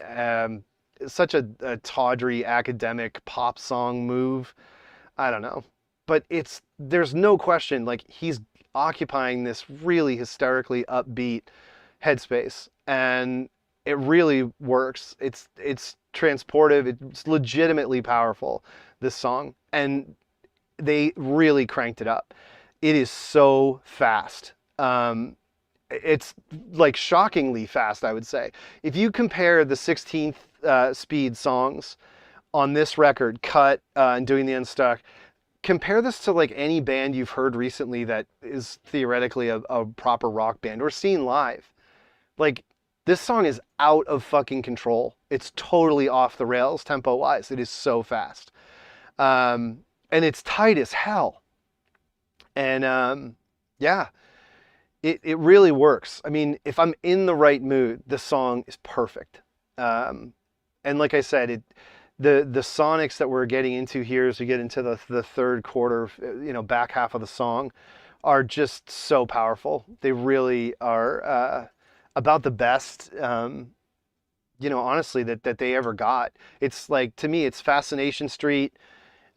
such a tawdry academic pop song move. I don't know. But there's no question, like, he's occupying this really hysterically upbeat headspace, and it really works. It's transportive. It's legitimately powerful, this song, and they really cranked it up. It is so fast. It's like shockingly fast, I would say. If you compare the 16th speed songs on this record, Cut and Doing the Unstuck, compare this to like any band you've heard recently that is theoretically a proper rock band or seen live. Like, this song is out of fucking control. It's totally off the rails tempo-wise. It is so fast. And it's tight as hell. And yeah, it really works. I mean, if I'm in the right mood, the song is perfect. And like I said, the sonics that we're getting into here as we get into the third quarter, back half of the song, are just so powerful. They really are about the best, honestly, that they ever got. It's like, to me, it's Fascination Street.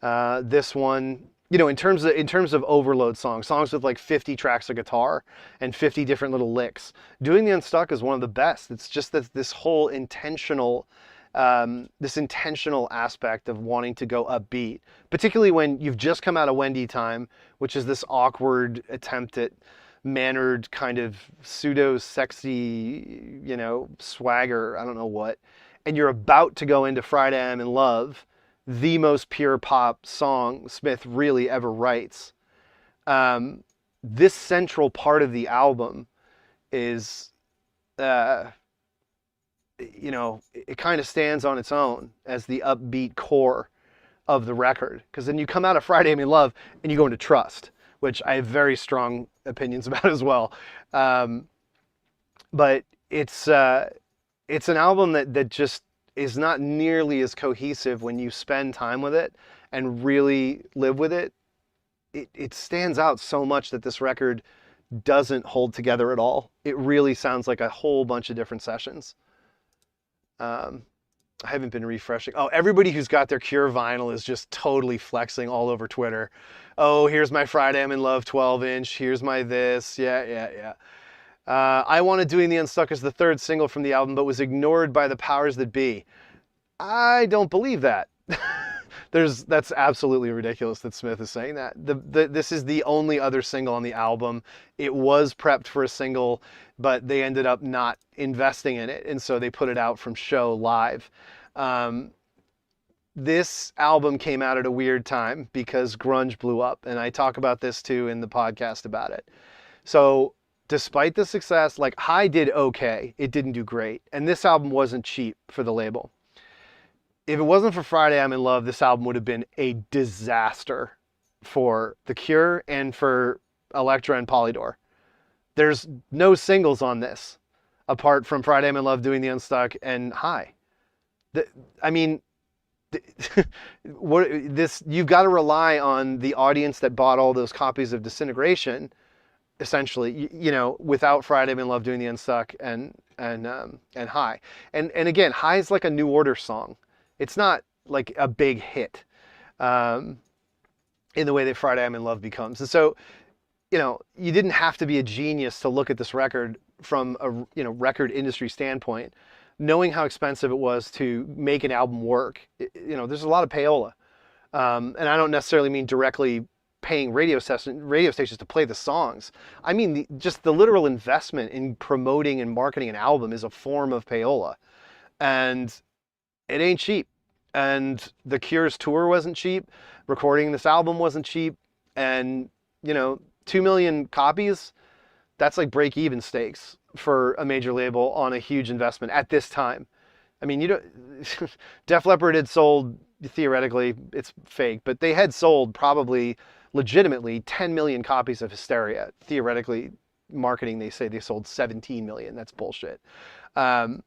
This one, in terms of overload songs with like 50 tracks of guitar and 50 different little licks. Doing the Unstuck is one of the best. It's just that this whole intentional aspect of wanting to go upbeat, particularly when you've just come out of Wendy Time, which is this awkward attempt at mannered kind of pseudo sexy, swagger, I don't know what, and you're about to go into Friday I'm in Love, the most pure pop song Smith really ever writes. this central part of the album is, it kind of stands on its own as the upbeat core of the record. Because then you come out of Friday I'm in Love and you go into Trust, which I have very strong opinions about as well. But it's an album that just is not nearly as cohesive when you spend time with it and really live with it. It stands out so much that this record doesn't hold together at all. It really sounds like a whole bunch of different sessions. I haven't been refreshing. Oh, everybody who's got their Cure vinyl is just totally flexing all over Twitter. Oh, here's my Friday I'm in Love 12-inch. Here's my this. Yeah. I Wanted Doing the Unstuck as the third single from the album, but was ignored by the powers that be. I don't believe that. That's absolutely ridiculous that Smith is saying that. This is the only other single on the album. It was prepped for a single, but they ended up not investing in it, and so they put it out from show live. This album came out at a weird time because grunge blew up, and I talk about this too in the podcast about it. So despite the success, like High did okay, it didn't do great, and this album wasn't cheap for the label. If it wasn't for Friday I'm in Love, this album would have been a disaster for The Cure and for Elektra and Polydor. There's no singles on this apart from Friday I'm in Love, Doing the Unstuck, and High. You've got to rely on the audience that bought all those copies of Disintegration, essentially, without Friday I'm in Love, Doing the Unstuck, and High. And again, High is like a New Order song. It's not like a big hit in the way that Friday I'm in Love becomes. And so, you didn't have to be a genius to look at this record from a record industry standpoint, knowing how expensive it was to make an album work. There's a lot of payola. And I don't necessarily mean directly paying radio stations to play the songs. I mean, just the literal investment in promoting and marketing an album is a form of payola. And it ain't cheap. And The Cure's tour wasn't cheap. Recording this album wasn't cheap. And, 2 million copies, that's like break-even stakes for a major label on a huge investment at this time. I mean, Def Leppard had sold, theoretically, it's fake, but they had sold probably legitimately 10 million copies of Hysteria. Theoretically, marketing, they say they sold 17 million. That's bullshit. But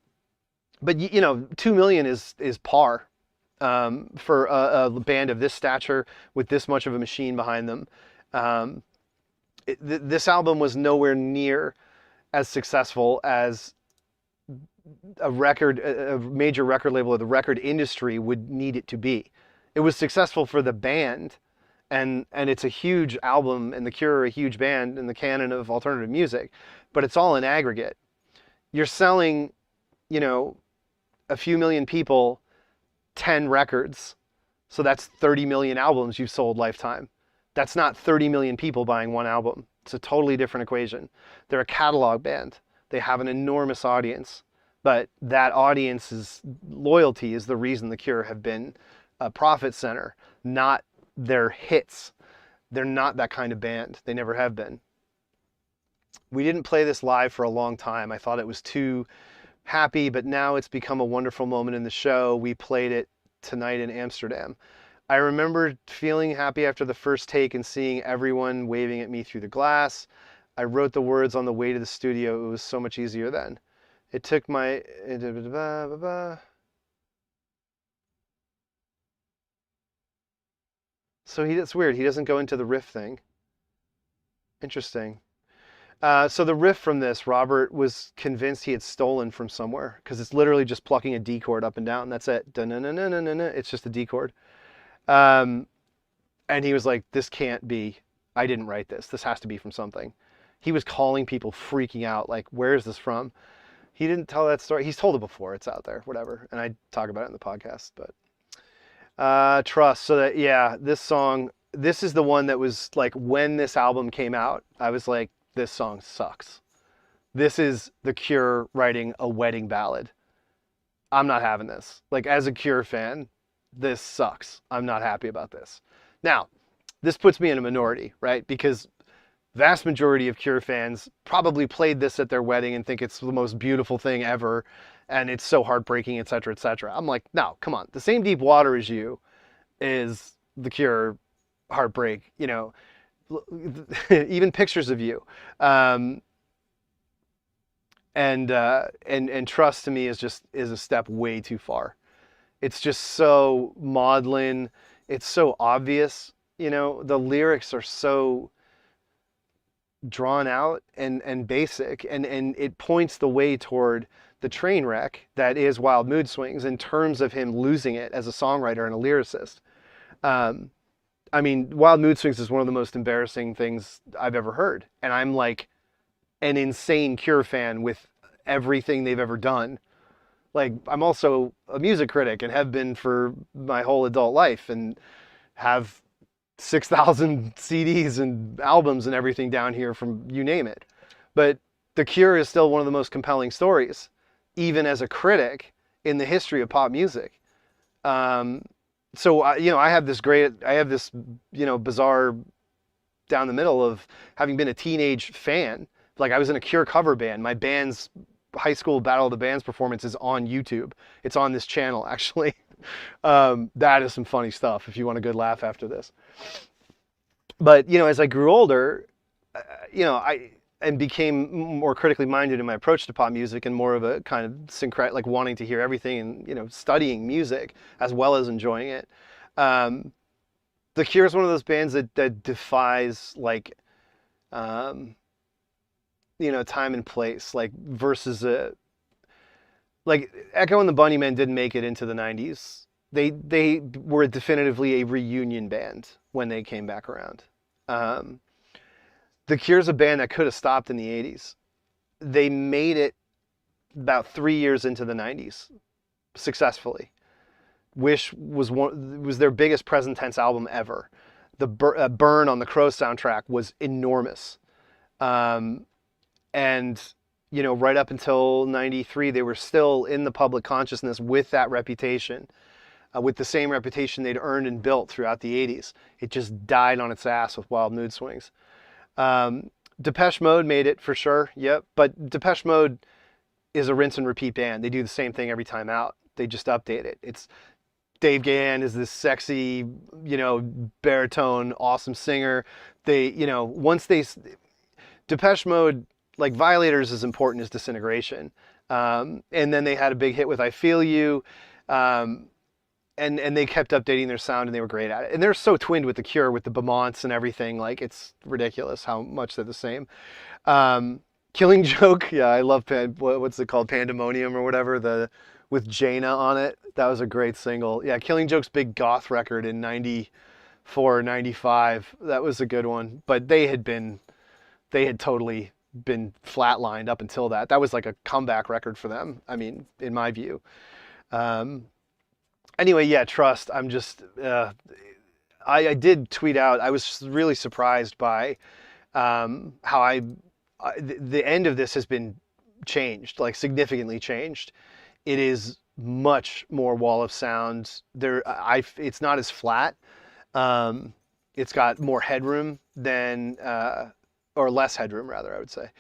2 million is par for a band of this stature with this much of a machine behind them. This album was nowhere near as successful as a major record label or the record industry would need it to be. It was successful for the band, and it's a huge album, and The Cure are a huge band in the canon of alternative music, but it's all in aggregate. You're selling, a few million people 10 records, so that's 30 million albums you've sold lifetime. That's not 30 million people buying one album. It's a totally different equation. They're a catalog band. They have an enormous audience, but that audience's loyalty is the reason The Cure have been a profit center, not their hits. They're not that kind of band. They never have been. We didn't play this live for a long time. I thought it was too happy, but now it's become a wonderful moment in the show. We played it tonight in Amsterdam. I remember feeling happy after the first take and seeing everyone waving at me through the glass. I wrote the words on the way to the studio. It was so much easier then. It took my... So that's weird. He doesn't go into the riff thing. Interesting. So the riff from this, Robert was convinced he had stolen from somewhere because it's literally just plucking a D chord up and down. That's it. It's just a D chord. And he was like, this can't be, I didn't write this. This has to be from something. He was calling people, freaking out, like, where is this from? He didn't tell that story. He's told it before. It's out there, whatever. And I talk about it in the podcast, but Trust. So that, yeah, this song, this is the one that was like, when this album came out, I was like, this song sucks. This is The Cure writing a wedding ballad. I'm not having this. Like, as a Cure fan, this sucks. I'm not happy about this. Now, this puts me in a minority, right? Because vast majority of Cure fans probably played this at their wedding and think it's the most beautiful thing ever, and it's so heartbreaking, etc., etc. I'm like, no, come on. The Same Deep Water as You is the Cure heartbreak. You know, even Pictures of You, um, and Trust to me is a step way too far. It's just so maudlin. It's so obvious. You know, the lyrics are so drawn out and basic, and it points the way toward the train wreck that is Wild Mood Swings in terms of him losing it as a songwriter and a lyricist. Um, I mean, Wild Mood Swings is one of the most embarrassing things I've ever heard, and I'm like an insane Cure fan with everything they've ever done. Like, I'm also a music critic and have been for my whole adult life, and have 6,000 CDs and albums and everything down here from you name it. But The Cure is still one of the most compelling stories, even as a critic, in the history of pop music. Um, so, you know, I have this, you know, bizarre down the middle of having been a teenage fan. Like, I was in a Cure cover band. My band's high school Battle of the Bands performance is on YouTube. It's on this channel, actually. That is some funny stuff if you want a good laugh after this. But, you know, as I grew older, you know, and became more critically minded in my approach to pop music, and more of a kind of syncretic, like wanting to hear everything and, you know, studying music as well as enjoying it. Um, the Cure is one of those bands that defies, like, um, you know, time and place, like, versus like Echo and the Bunnymen didn't make it into the 90s. They were definitively a reunion band when they came back around. Um, the Cure's a band that could have stopped in the 80s. They made it about 3 years into the 90s successfully. Wish was their biggest present tense album ever. The Burn on the Crow soundtrack was enormous. Um, and you know, right up until 93, they were still in the public consciousness with that reputation, with the same reputation they'd earned and built throughout the 80s. It just died on its ass with Wild Mood Swings. Um, Depeche Mode made it for sure, yep. But Depeche Mode is a rinse and repeat band. They do the same thing every time out. They just update it. It's Dave Gahan is this sexy, you know, baritone, awesome singer. They, you know, Depeche Mode, like, Violators is important as Disintegration. And then they had a big hit with I Feel You. Um, and they kept updating their sound, and they were great at it. And they're so twinned with The Cure, with the Beaumonts and everything. Like, it's ridiculous how much they're the same. Killing Joke, yeah, I love what's it called? Pandemonium or whatever, with Jaina on it. That was a great single. Yeah, Killing Joke's big goth record in 94, 95. That was a good one. But they had totally been flatlined up until that. That was like a comeback record for them, I mean, in my view. Anyway, yeah, Trust. I'm just, I did tweet out, I was really surprised by how the end of this has been changed, like significantly changed. It is much more wall of sound. It's not as flat. It's got more headroom than, or less headroom rather, I would say,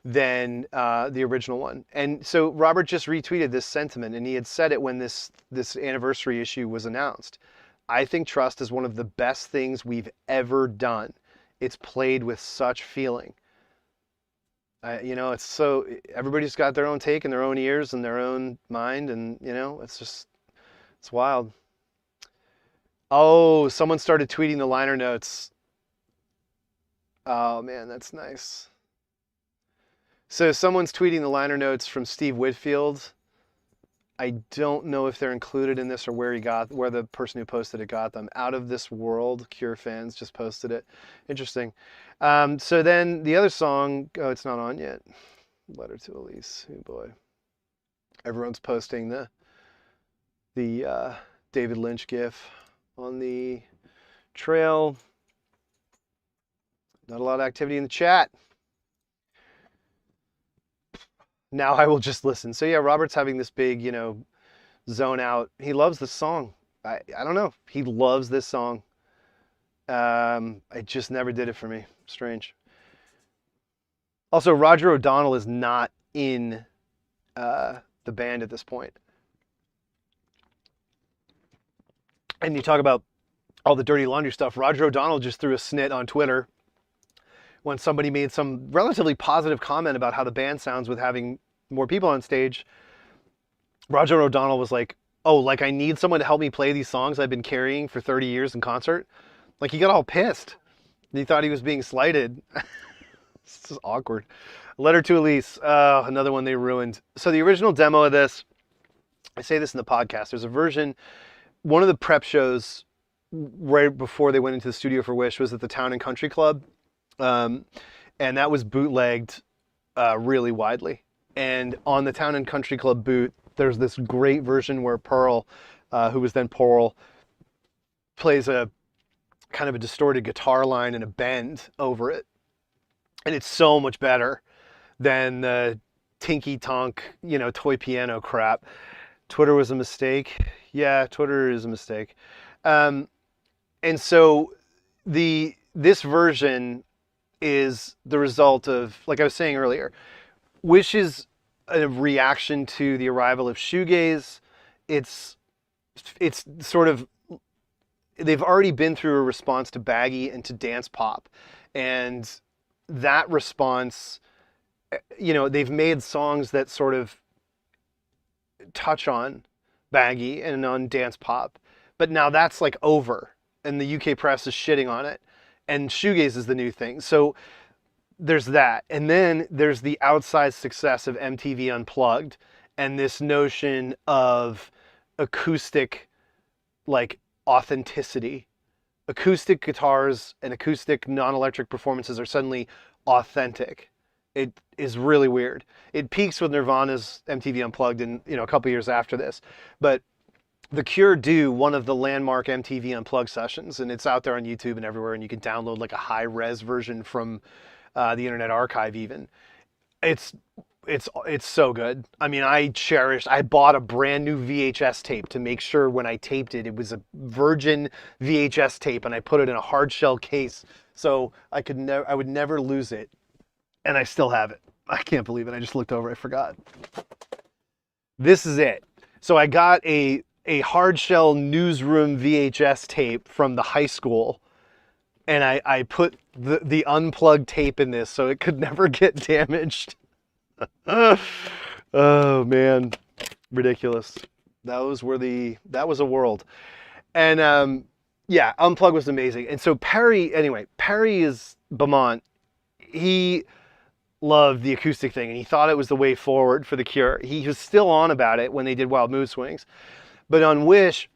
than the original one. And so Robert just retweeted this sentiment, and he had said it when this anniversary issue was announced. I think Trust is one of the best things we've ever done. It's played with such feeling. You know, it's so, everybody's got their own take and their own ears and their own mind, and, you know, it's wild. Oh, someone started tweeting the liner notes. Oh man, that's nice. So someone's tweeting the liner notes from Steve Whitfield. I don't know if they're included in this or where the person who posted it got them. Out of This World, Cure fans just posted it. Interesting. So then the other song, oh, it's not on yet. Letter to Elise. Oh boy. Everyone's posting the David Lynch gif on the trail. Not a lot of activity in the chat. Now I will just listen. So yeah, Robert's having this big, you know, zone out. He loves this song. I don't know. He loves this song. It just never did it for me. Strange. Also, Roger O'Donnell is not in the band at this point. And you talk about all the dirty laundry stuff. Roger O'Donnell just threw a snit on Twitter when somebody made some relatively positive comment about how the band sounds with having more people on stage. Roger O'Donnell was like, oh, like I need someone to help me play these songs I've been carrying for 30 years in concert. Like he got all pissed. He thought he was being slighted. This is awkward. Letter to Elise, another one they ruined. So the original demo of this, I say this in the podcast, there's a version, one of the prep shows right before they went into the studio for Wish was at the Town and Country Club. And that was bootlegged really widely. And on the Town and Country Club boot, there's this great version where Pearl, who was then Pearl, plays a kind of a distorted guitar line and a bend over it. And it's so much better than the tinky tonk, toy piano crap. Twitter was a mistake. Yeah, Twitter is a mistake. And so this version is the result of, like I was saying earlier, Wish is a reaction to the arrival of shoegaze. It's sort of, they've already been through a response to baggy and to dance pop. And that response, they've made songs that sort of touch on baggy and on dance pop. But now that's like over and the UK press is shitting on it. And shoegaze is the new thing. So there's that. And then there's the outsized success of MTV Unplugged and this notion of acoustic, like, authenticity. Acoustic guitars and acoustic non-electric performances are suddenly authentic. It is really weird. It peaks with Nirvana's MTV Unplugged in, a couple years after this. But The Cure do one of the landmark MTV Unplugged sessions, and it's out there on YouTube and everywhere, and you can download like a high-res version from the Internet Archive even. It's so good. I mean, I bought a brand new VHS tape to make sure when I taped it, it was a virgin VHS tape, and I put it in a hard shell case so I would never lose it. And I still have it. I can't believe it. I just looked over. I forgot. This is it. So I got a hard shell newsroom VHS tape from the high school, and I put the unplugged tape in this so it could never get damaged. Oh man, ridiculous. That was a world. And yeah, Unplugged was amazing. And so Perry is Beaumont. He loved the acoustic thing and he thought it was the way forward for the Cure. He was still on about it when they did Wild Mood Swings. But on Wish,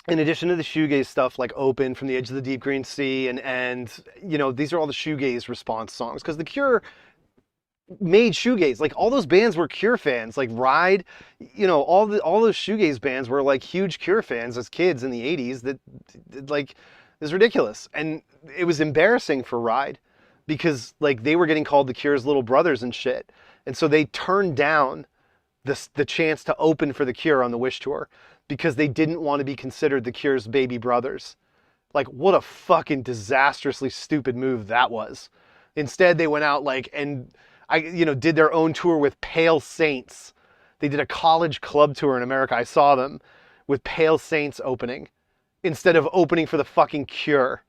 in addition to the shoegaze stuff like Open, From the Edge of the Deep Green Sea, and these are all the shoegaze response songs, because the Cure made shoegaze. Like all those bands were Cure fans, like Ride, all those shoegaze bands were like huge Cure fans as kids in the 80s. That like is ridiculous. And it was embarrassing for Ride because like they were getting called the Cure's little brothers and shit. And so they turned down the chance to open for the Cure on the Wish tour because they didn't want to be considered the Cure's baby brothers. Like what a fucking disastrously stupid move that was. Instead they went out and did their own tour with Pale Saints. They did a college club tour in America. I saw them with Pale Saints opening instead of opening for the fucking Cure.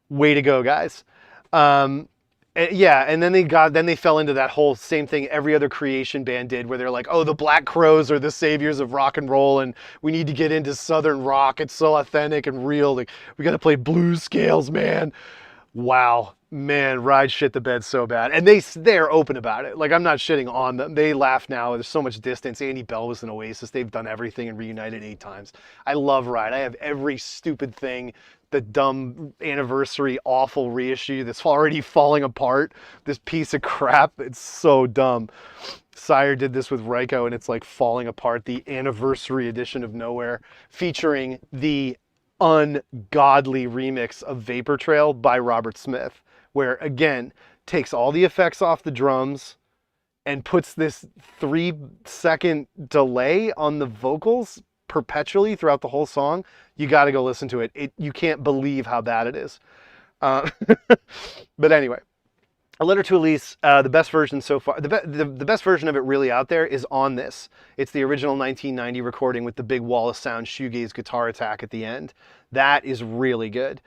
Way to go, guys. Yeah, and then they fell into that whole same thing every other Creation band did, where they're like, oh, the Black Crowes are the saviors of rock and roll, and we need to get into Southern rock. It's so authentic and real. Like, we got to play blues scales, man. Wow. Man, Ride shit the bed so bad. And they're open about it. Like, I'm not shitting on them. They laugh now. There's so much distance. Andy Bell was in Oasis. They've done everything and reunited 8 times. I love Ride. I have every stupid thing. The dumb anniversary awful reissue that's already falling apart. This piece of crap. It's so dumb. Sire did this with Ryko and it's like falling apart. The anniversary edition of Nowhere featuring the ungodly remix of Vapor Trail by Robert Smith, where again takes all the effects off the drums and puts this 3-second delay on the vocals perpetually throughout the whole song. You got to go listen to it. You can't believe how bad it is. But anyway, A Letter to Elise, the best version so far, the best version of it really out there is on this. It's the original 1990 recording with the big wall of sound shoegaze guitar attack at the end. That is really good.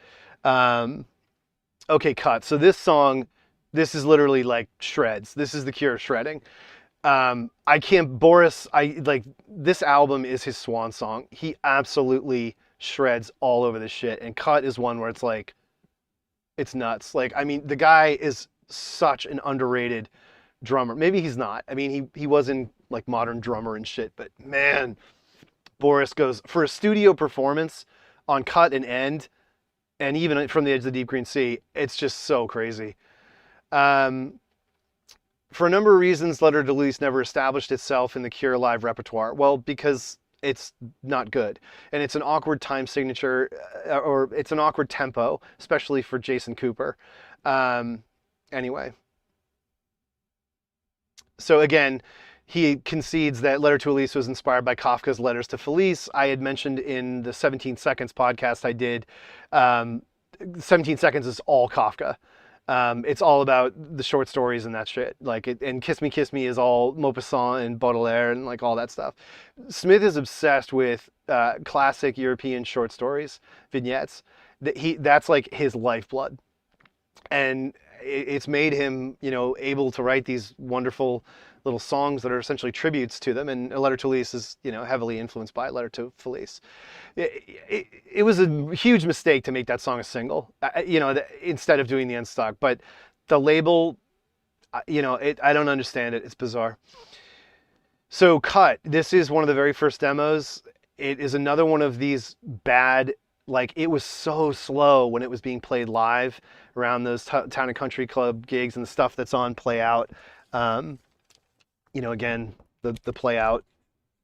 Okay, cut. So this song, this is literally like shreds. This is the Cure shredding. I can't, Boris, like, this album is his swan song. He absolutely shreds all over the shit. And Cut is one where it's like, it's nuts. Like, I mean, the guy is such an underrated drummer. Maybe he's not. I mean, he was in like Modern Drummer and shit, but man, Boris goes for a studio performance on Cut and End, and even From the Edge of the Deep Green Sea. It's just so crazy. For a number of reasons, Letter to Elise never established itself in the Cure live repertoire. Well, because it's not good, and it's an awkward time signature, or it's an awkward tempo, especially for Jason Cooper. Anyway, so again, he concedes that Letter to Elise was inspired by Kafka's Letters to Felice. I had mentioned in the 17 Seconds podcast I did, 17 Seconds is all Kafka. It's all about the short stories and that shit. Like, and Kiss Me is all Maupassant and Baudelaire and like all that stuff. Smith is obsessed with classic European short stories, vignettes. That's like his lifeblood, and it's made him, you know, able to write these wonderful little songs that are essentially tributes to them. And A Letter to Elise is, you know, heavily influenced by Letter to Felice. It was a huge mistake to make that song a single, you know, instead of doing the Unstuck. But the label, you know, I don't understand it. It's bizarre. So Cut, this is one of the very first demos. It is another one of these bad, like, it was so slow when it was being played live around those Town and Country Club gigs and the stuff that's on Play Out. You know, again, the Play Out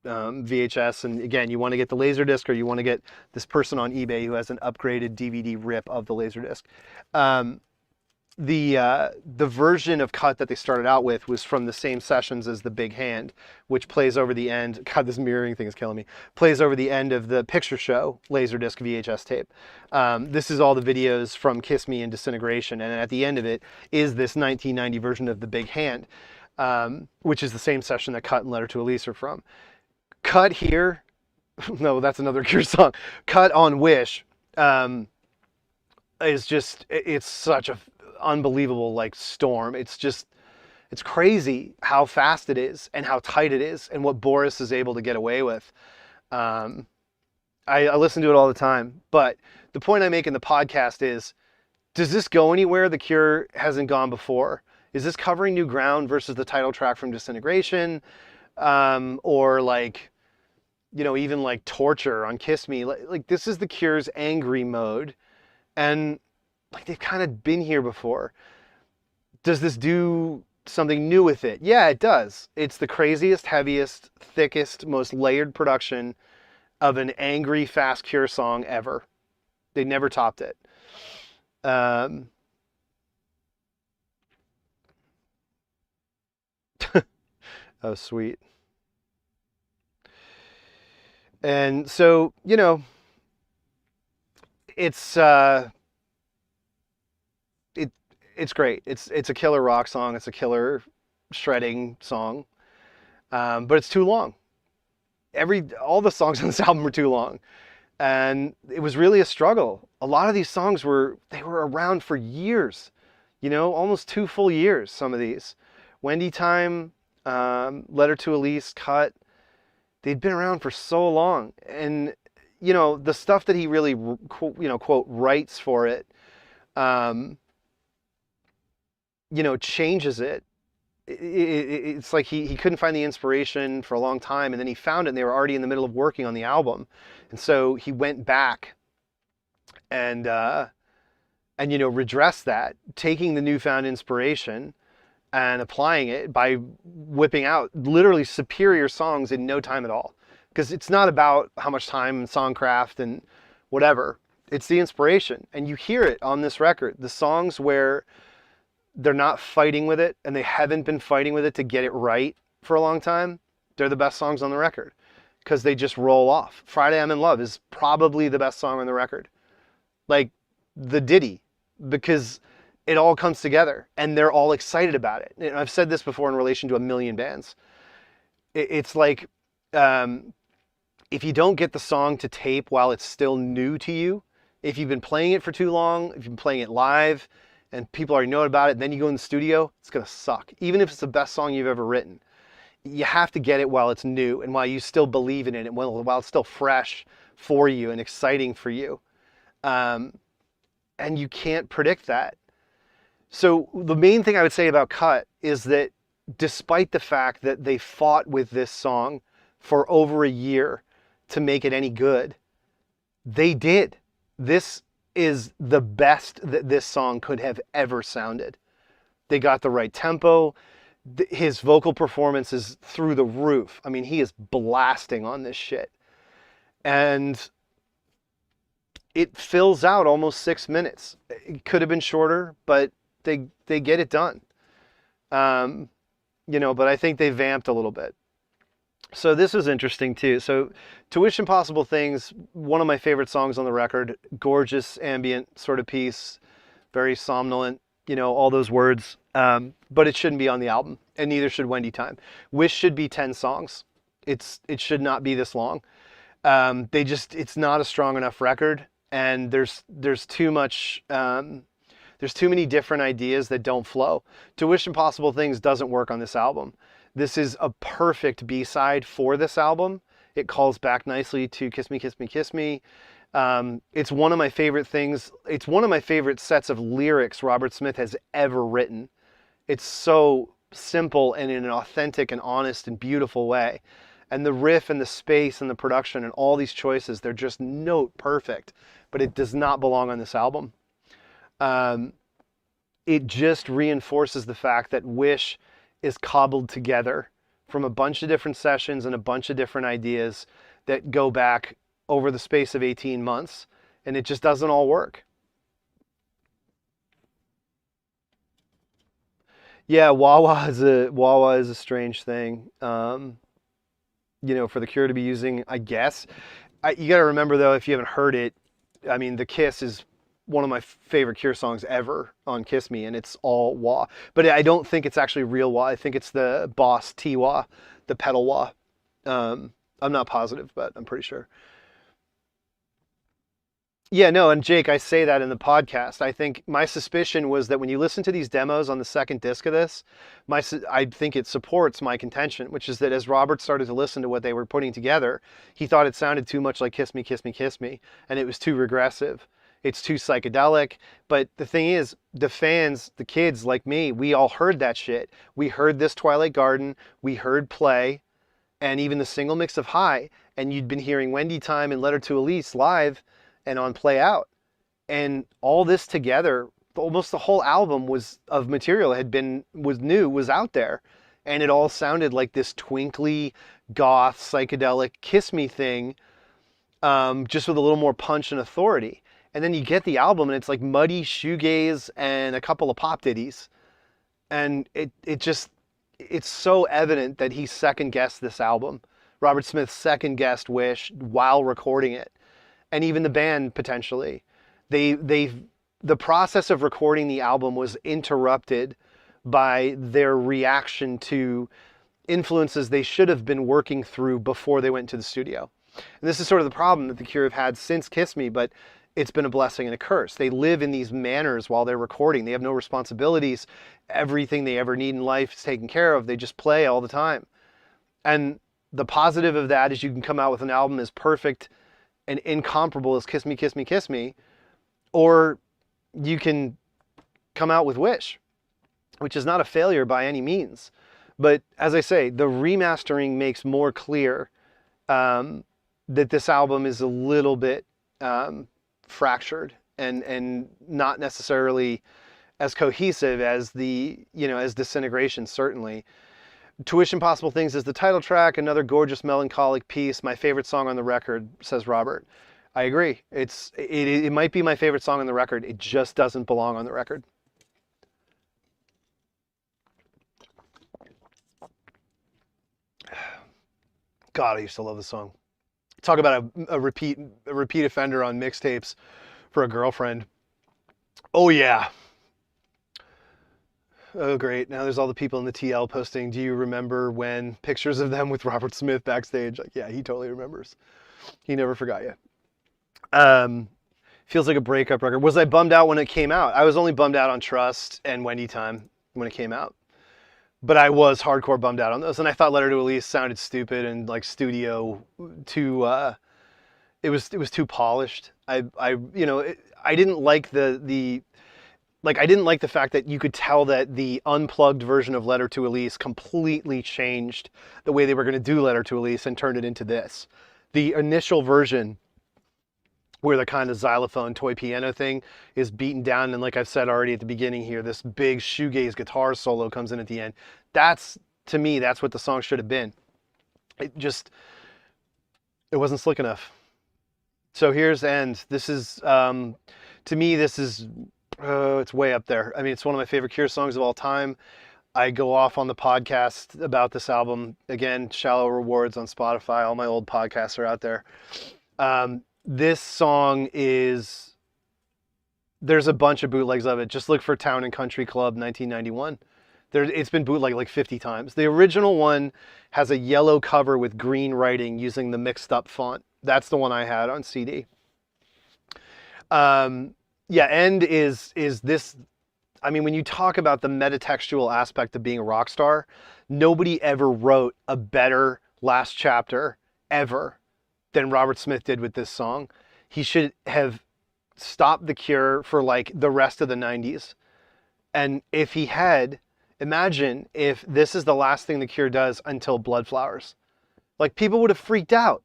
VHS, and again, you want to get the Laserdisc, or you want to get this person on eBay who has an upgraded DVD rip of the Laserdisc. The version of Cut that they started out with was from the same sessions as The Big Hand, which plays over the end. God, this mirroring thing is killing me. Plays over the end of the Picture Show Laserdisc VHS tape. This is all the videos from Kiss Me and Disintegration, and at the end of it is this 1990 version of The Big Hand, which is the same session that Cut and Letter to Elise are from. Cut here, no, that's another Cure song. Cut on Wish is just, it's such a unbelievable like storm. It's just, it's crazy how fast it is and how tight it is and what Boris is able to get away with. I listen to it all the time, but the point I make in the podcast is, does this go anywhere the Cure hasn't gone before? Is this covering new ground versus the title track from Disintegration? Or like, you know, even like Torture on Kiss Me. Like this is the Cure's angry mode, and like they've kind of been here before. Does this do something new with it? Yeah, it does. It's the craziest, heaviest, thickest, most layered production of an angry, fast Cure song ever. They never topped it. Oh, sweet. And so, you know, it's great. It's a killer rock song. It's a killer shredding song. But it's too long. All the songs on this album were too long. And it was really a struggle. A lot of these songs were around for years, you know, almost 2 full years, some of these. Wendy Time, Letter to Elise, Cut, they'd been around for so long. And, you know, the stuff that he really, you know, quote, writes for it, you know, changes it. It's like he couldn't find the inspiration for a long time, and then he found it, and they were already in the middle of working on the album. And so he went back and you know, redressed that, taking the newfound inspiration and applying it by whipping out literally superior songs in no time at all. Because it's not about how much time and songcraft and whatever. It's the inspiration. And you hear it on this record. The songs where they're not fighting with it, and they haven't been fighting with it to get it right for a long time, they're the best songs on the record. Because they just roll off. Friday I'm in Love is probably the best song on the record. Like, the ditty. Because it all comes together and they're all excited about it. And I've said this before in relation to a million bands. It's like, if you don't get the song to tape while it's still new to you, if you've been playing it for too long, if you've been playing it live and people already know about it, and then you go in the studio, it's going to suck. Even if it's the best song you've ever written, you have to get it while it's new and while you still believe in it and while it's still fresh for you and exciting for you. And you can't predict that. So the main thing I would say about Cut is that despite the fact that they fought with this song for over a year to make it any good, they did. This is the best that this song could have ever sounded. They got the right tempo. His vocal performance is through the roof. I mean, he is blasting on this shit. And it fills out almost 6 minutes. It could have been shorter, but they get it done. But I think they vamped a little bit. So this is interesting too. So To Wish Impossible Things, one of my favorite songs on the record, gorgeous ambient sort of piece, very somnolent, all those words. But it shouldn't be on the album, and neither should Wendy Time. Wish should be 10 songs. It should not be this long. It's not a strong enough record, and there's too much, there's too many different ideas that don't flow. To Wish Impossible Things doesn't work on this album. This is a perfect B-side for this album. It calls back nicely to Kiss Me, Kiss Me, Kiss Me. It's one of my favorite things. It's one of my favorite sets of lyrics Robert Smith has ever written. It's so simple and in an authentic and honest and beautiful way. And the riff and the space and the production and all these choices, they're just note perfect. But it does not belong on this album. It just reinforces the fact that Wish is cobbled together from a bunch of different sessions and a bunch of different ideas that go back over the space of 18 months, and it just doesn't all work. Yeah, Wah-Wah is a strange thing, for the Cure to be using, I guess. You got to remember, though, if you haven't heard it, I mean, The Kiss is one of my favorite Cure songs ever on Kiss Me, and it's all wah. But I don't think it's actually real wah. I think it's the Boss T-wah, the pedal wah. I'm not positive, but I'm pretty sure. Yeah, no, and Jake, I say that in the podcast. I think my suspicion was that when you listen to these demos on the second disc of this, I think it supports my contention, which is that as Robert started to listen to what they were putting together, he thought it sounded too much like Kiss Me, Kiss Me, Kiss Me, and it was too regressive. It's too psychedelic. But the thing is, the fans, the kids like me, we all heard that shit. We heard this Twilight Garden, we heard Play, and even the single mix of High, and you'd been hearing Wendy Time and Letter to Elise live and on Play Out. And all this together, almost the whole album was of material was out there. And it all sounded like this twinkly, goth, psychedelic Kiss Me thing, just with a little more punch and authority. And then you get the album and it's like muddy shoegaze and a couple of pop ditties. And it's so evident that he second guessed this album. Robert Smith second guessed Wish while recording it. And even the band potentially. The process of recording the album was interrupted by their reaction to influences they should have been working through before they went to the studio. And this is sort of the problem that the Cure have had since Kiss Me, but it's been a blessing and a curse. They live in these manners while they're recording. They have no responsibilities. Everything they ever need in life is taken care of. They just play all the time. And the positive of that is you can come out with an album as perfect and incomparable as Kiss Me, Kiss Me, Kiss Me, or you can come out with Wish, which is not a failure by any means. But as I say, the remastering makes more clear that this album is a little bit fractured and not necessarily as cohesive as as Disintegration, certainly. To Wish Impossible Things is the title track, another gorgeous melancholic piece, my favorite song on the record, says Robert. I agree. It might be my favorite song on the record. It just doesn't belong on the record. God, I used to love this song. Talk about a repeat offender on mixtapes for a girlfriend. Oh yeah. Oh, great. Now there's all the people in the TL posting, do you remember when pictures of them with Robert Smith backstage? Like, yeah, he totally remembers. He never forgot you. Feels like a breakup record. Was I bummed out when it came out? I was only bummed out on Trust and Wendy Time when it came out. But I was hardcore bummed out on those. And I thought Letter to Elise sounded stupid and like studio too, it was too polished. I didn't like I didn't like the fact that you could tell that the unplugged version of Letter to Elise completely changed the way they were going to do Letter to Elise and turned it into this. The initial version, where the kind of xylophone toy piano thing is beaten down, and like I've said already at the beginning here, this big shoegaze guitar solo comes in at the end. To me, that's what the song should have been. It wasn't slick enough. So here's End. This is, to me, it's way up there. I mean, it's one of my favorite Cure songs of all time. I go off on the podcast about this album. Again, Shallow Rewards on Spotify. All my old podcasts are out there. This song there's a bunch of bootlegs of it. Just look for Town and Country Club 1991. It's been bootlegged like 50 times. The original one has a yellow cover with green writing using the mixed up font. That's the one I had on CD. End is this. I mean, when you talk about the metatextual aspect of being a rock star, nobody ever wrote a better last chapter ever than Robert Smith did with this song. He should have stopped the Cure for like the rest of the 90s. And if he had, imagine if this is the last thing the Cure does until Blood Flowers. Like, people would have freaked out.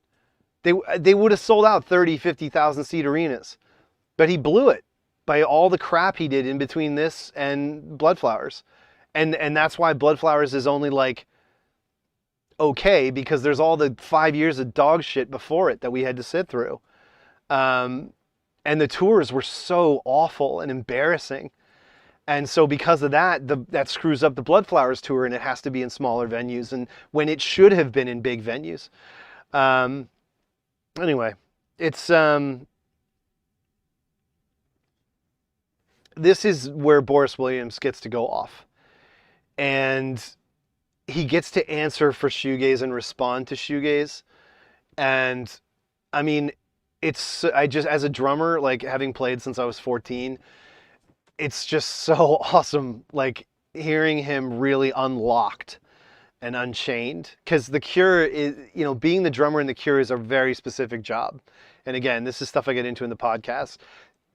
They would have sold out 30, 50,000 seat arenas. But he blew it by all the crap he did in between this and Blood Flowers. And that's why Blood Flowers is only like okay, because there's all the 5 years of dog shit before it that we had to sit through. And the tours were so awful and embarrassing. And so because of that, that screws up the Blood Flowers tour, and it has to be in smaller venues, and when it should have been in big venues. Anyway, it's this is where Boris Williams gets to go off. And he gets to answer for Shoegaze and respond to Shoegaze. And I mean, as a drummer, like having played since I was 14, it's just so awesome, like hearing him really unlocked and unchained. Because the Cure is, being the drummer in the Cure is a very specific job. And again, this is stuff I get into in the podcast.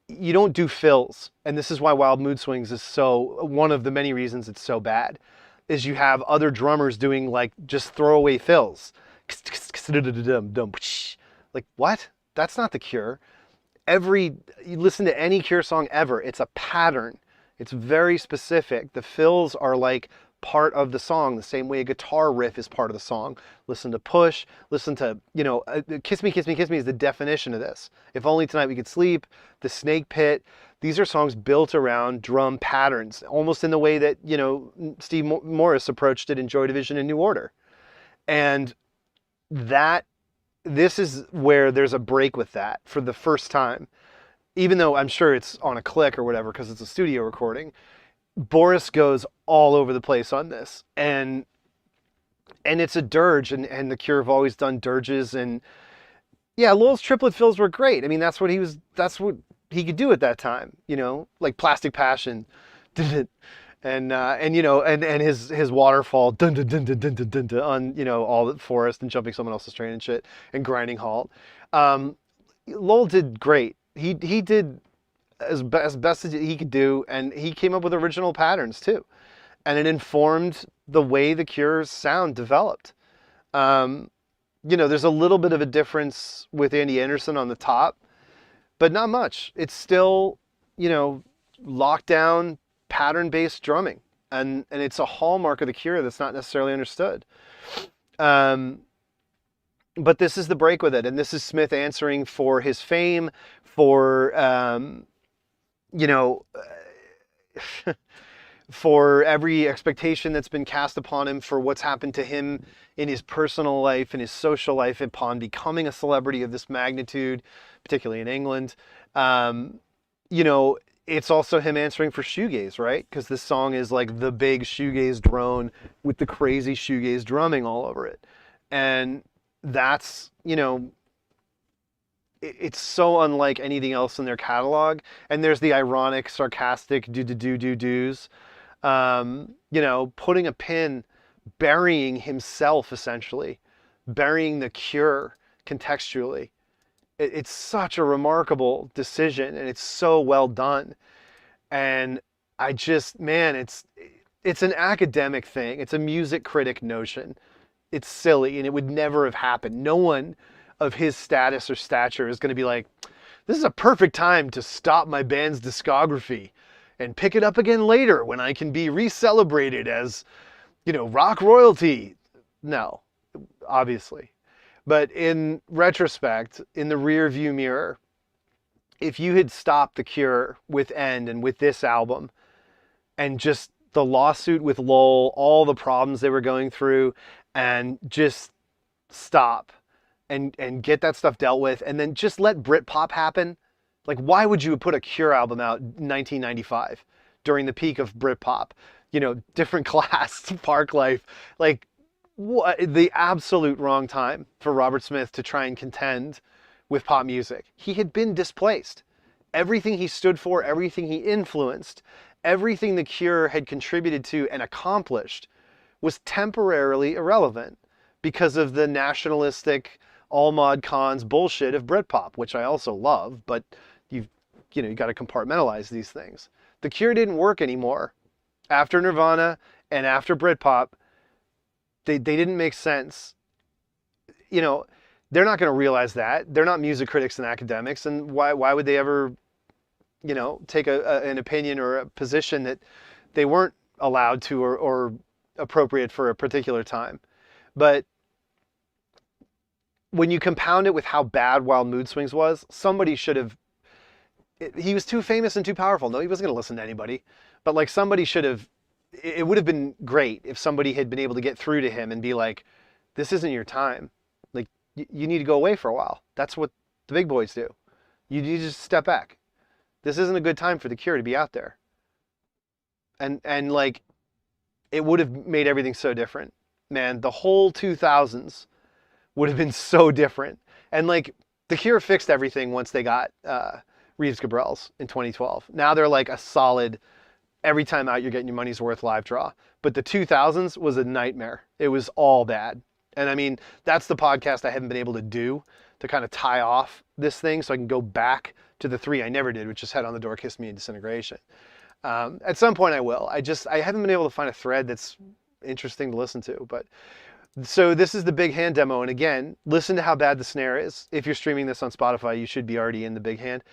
You don't do fills. And this is why Wild Mood Swings is one of the many reasons it's so bad, is you have other drummers doing like just throwaway fills. Like, what? That's not the Cure. You listen to any Cure song ever, it's a pattern. It's very specific. The fills are like part of the song, the same way a guitar riff is part of the song. Listen to Push, listen to, Kiss Me, Kiss Me, Kiss Me is the definition of this. If Only Tonight We Could Sleep, The Snake Pit. These are songs built around drum patterns, almost in the way that, Steve Morris approached it in Joy Division and New Order. And this is where there's a break with that for the first time. Even though I'm sure it's on a click or whatever, because it's a studio recording, Boris goes all over the place on this. And it's a dirge, and the Cure have always done dirges. And yeah, Lowell's triplet fills were great. I mean, that's what he could do at that time, like Plastic Passion, and his waterfall, dun dun dun dun dun dun dun, dun, on all the forest and jumping someone else's train and shit, and grinding halt. Lowell did great. He did as best as he could do, and he came up with original patterns too, and it informed the way the Cure's sound developed. There's a little bit of a difference with Andy Anderson on the top, but not much. It's still, lockdown, pattern-based drumming. And it's a hallmark of the Cure that's not necessarily understood. But this is the break with it. And this is Smith answering for his fame, for, for every expectation that's been cast upon him, for what's happened to him in his personal life and his social life upon becoming a celebrity of this magnitude, particularly in England. it's also him answering for shoegaze, right? Because this song is like the big shoegaze drone with the crazy shoegaze drumming all over it. And that's, you know, it's so unlike anything else in their catalog. And there's the ironic, sarcastic do-do-do-do-do's. You know, putting a pin, burying himself essentially, burying the Cure contextually. It's such a remarkable decision, and it's so well done. And I just, man, it's an academic thing. It's a music critic notion. It's silly, and it would never have happened. No one of his status or stature is going to be like, this is a perfect time to stop my band's discography and pick it up again later when I can be re-celebrated as, you know, rock royalty. No, obviously. But in retrospect, in the rear view mirror, if you had stopped The Cure with End and with this album, and just the lawsuit with Lowell, all the problems they were going through, and just stop and get that stuff dealt with, and then just let Britpop happen. Like, why would you put a Cure album out in 1995 during the peak of Britpop? You know, Different Class, Park Life, like, what the absolute wrong time for Robert Smith to try and contend with pop music. He had been displaced. Everything he stood for, everything he influenced, everything The Cure had contributed to and accomplished was temporarily irrelevant because of the nationalistic Ahmad Khan's bullshit of Britpop, which I also love, but you got to compartmentalize these things. The Cure didn't work anymore. After Nirvana and after Britpop, they didn't make sense. You know, they're not going to realize that. They're not music critics and academics, and why would they ever, you know, take an opinion or a position that they weren't allowed to or appropriate for a particular time? But when you compound it with how bad Wild Mood Swings was, somebody should have... He was too famous and too powerful. No, he wasn't going to listen to anybody. But like, somebody should have... It would have been great if somebody had been able to get through to him and be like, this isn't your time. Like, you need to go away for a while. That's what the big boys do. You need to just step back. This isn't a good time for The Cure to be out there. And like, it would have made everything so different. Man, the whole 2000s would have been so different. And like, The Cure fixed everything once they got Reeves Gabrels in 2012. Now they're like a solid, every time out you're getting your money's worth live draw. But the 2000s was a nightmare. It was all bad. And I mean, that's the podcast I haven't been able to do to kind of tie off this thing so I can go back to the three I never did, which is Head on the Door, Kiss Me, and Disintegration. At some point I will. I haven't been able to find a thread that's interesting to listen to. But so this is the Big Hand demo. And again, listen to how bad the snare is. If you're streaming this on Spotify, you should be already in the Big Hand.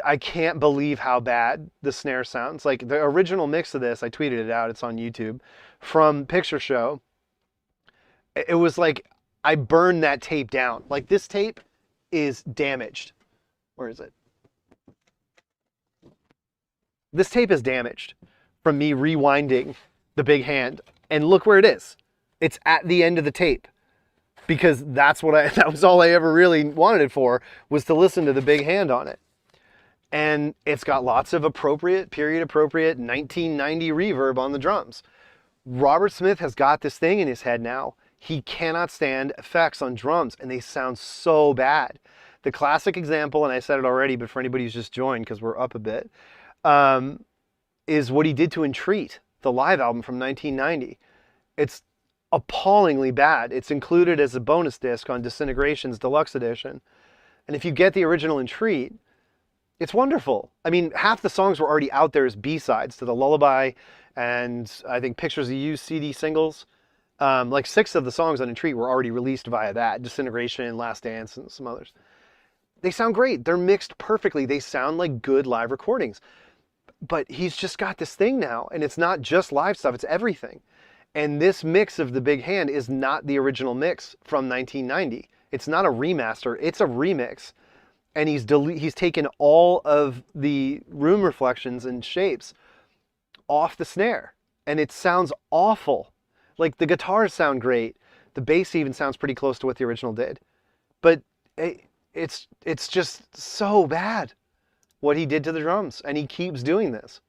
I can't believe how bad the snare sounds. Like, the original mix of this, I tweeted it out, it's on YouTube, from Picture Show. It was like I burned that tape down. Like, this tape is damaged. Where is it? This tape is damaged from me rewinding the Big Hand. And look where it is. It's at the end of the tape. Because that was all I ever really wanted it for, was to listen to the Big Hand on it. And it's got lots of period appropriate 1990 reverb on the drums. Robert Smith has got this thing in his head now. He cannot stand effects on drums, and they sound so bad. The classic example, and I said it already, but for anybody who's just joined, because we're up a bit, is what he did to Entreat, the live album from 1990. It's appallingly bad. It's included as a bonus disc on Disintegration's Deluxe edition. And if you get the original Entreat, it's wonderful. I mean, half the songs were already out there as B-sides to the Lullaby and I think Pictures of You CD singles. Like 6 of the songs on Entreat were already released via that. Disintegration, Last Dance, and some others. They sound great. They're mixed perfectly. They sound like good live recordings. But he's just got this thing now, and it's not just live stuff, it's everything. And this mix of the Big Hand is not the original mix from 1990. It's not a remaster, it's a remix. And he's taken all of the room reflections and shapes off the snare. And it sounds awful. Like, the guitars sound great. The bass even sounds pretty close to what the original did. But it's just so bad. what he did to the drums, and he keeps doing this.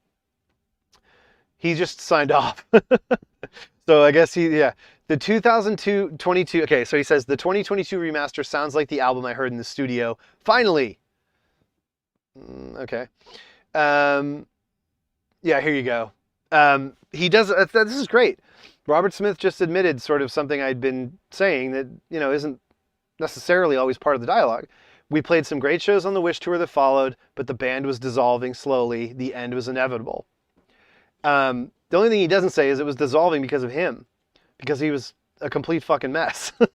He just signed off. So I guess the 2022, okay, so he says, the 2022 remaster sounds like the album I heard in the studio. Finally! Okay. Yeah, here you go. He does, this is great. Robert Smith just admitted sort of something I'd been saying that, isn't necessarily always part of the dialogue. We played some great shows on the Wish tour that followed, but the band was dissolving slowly. The end was inevitable. The only thing he doesn't say is it was dissolving because of him, because he was a complete fucking mess.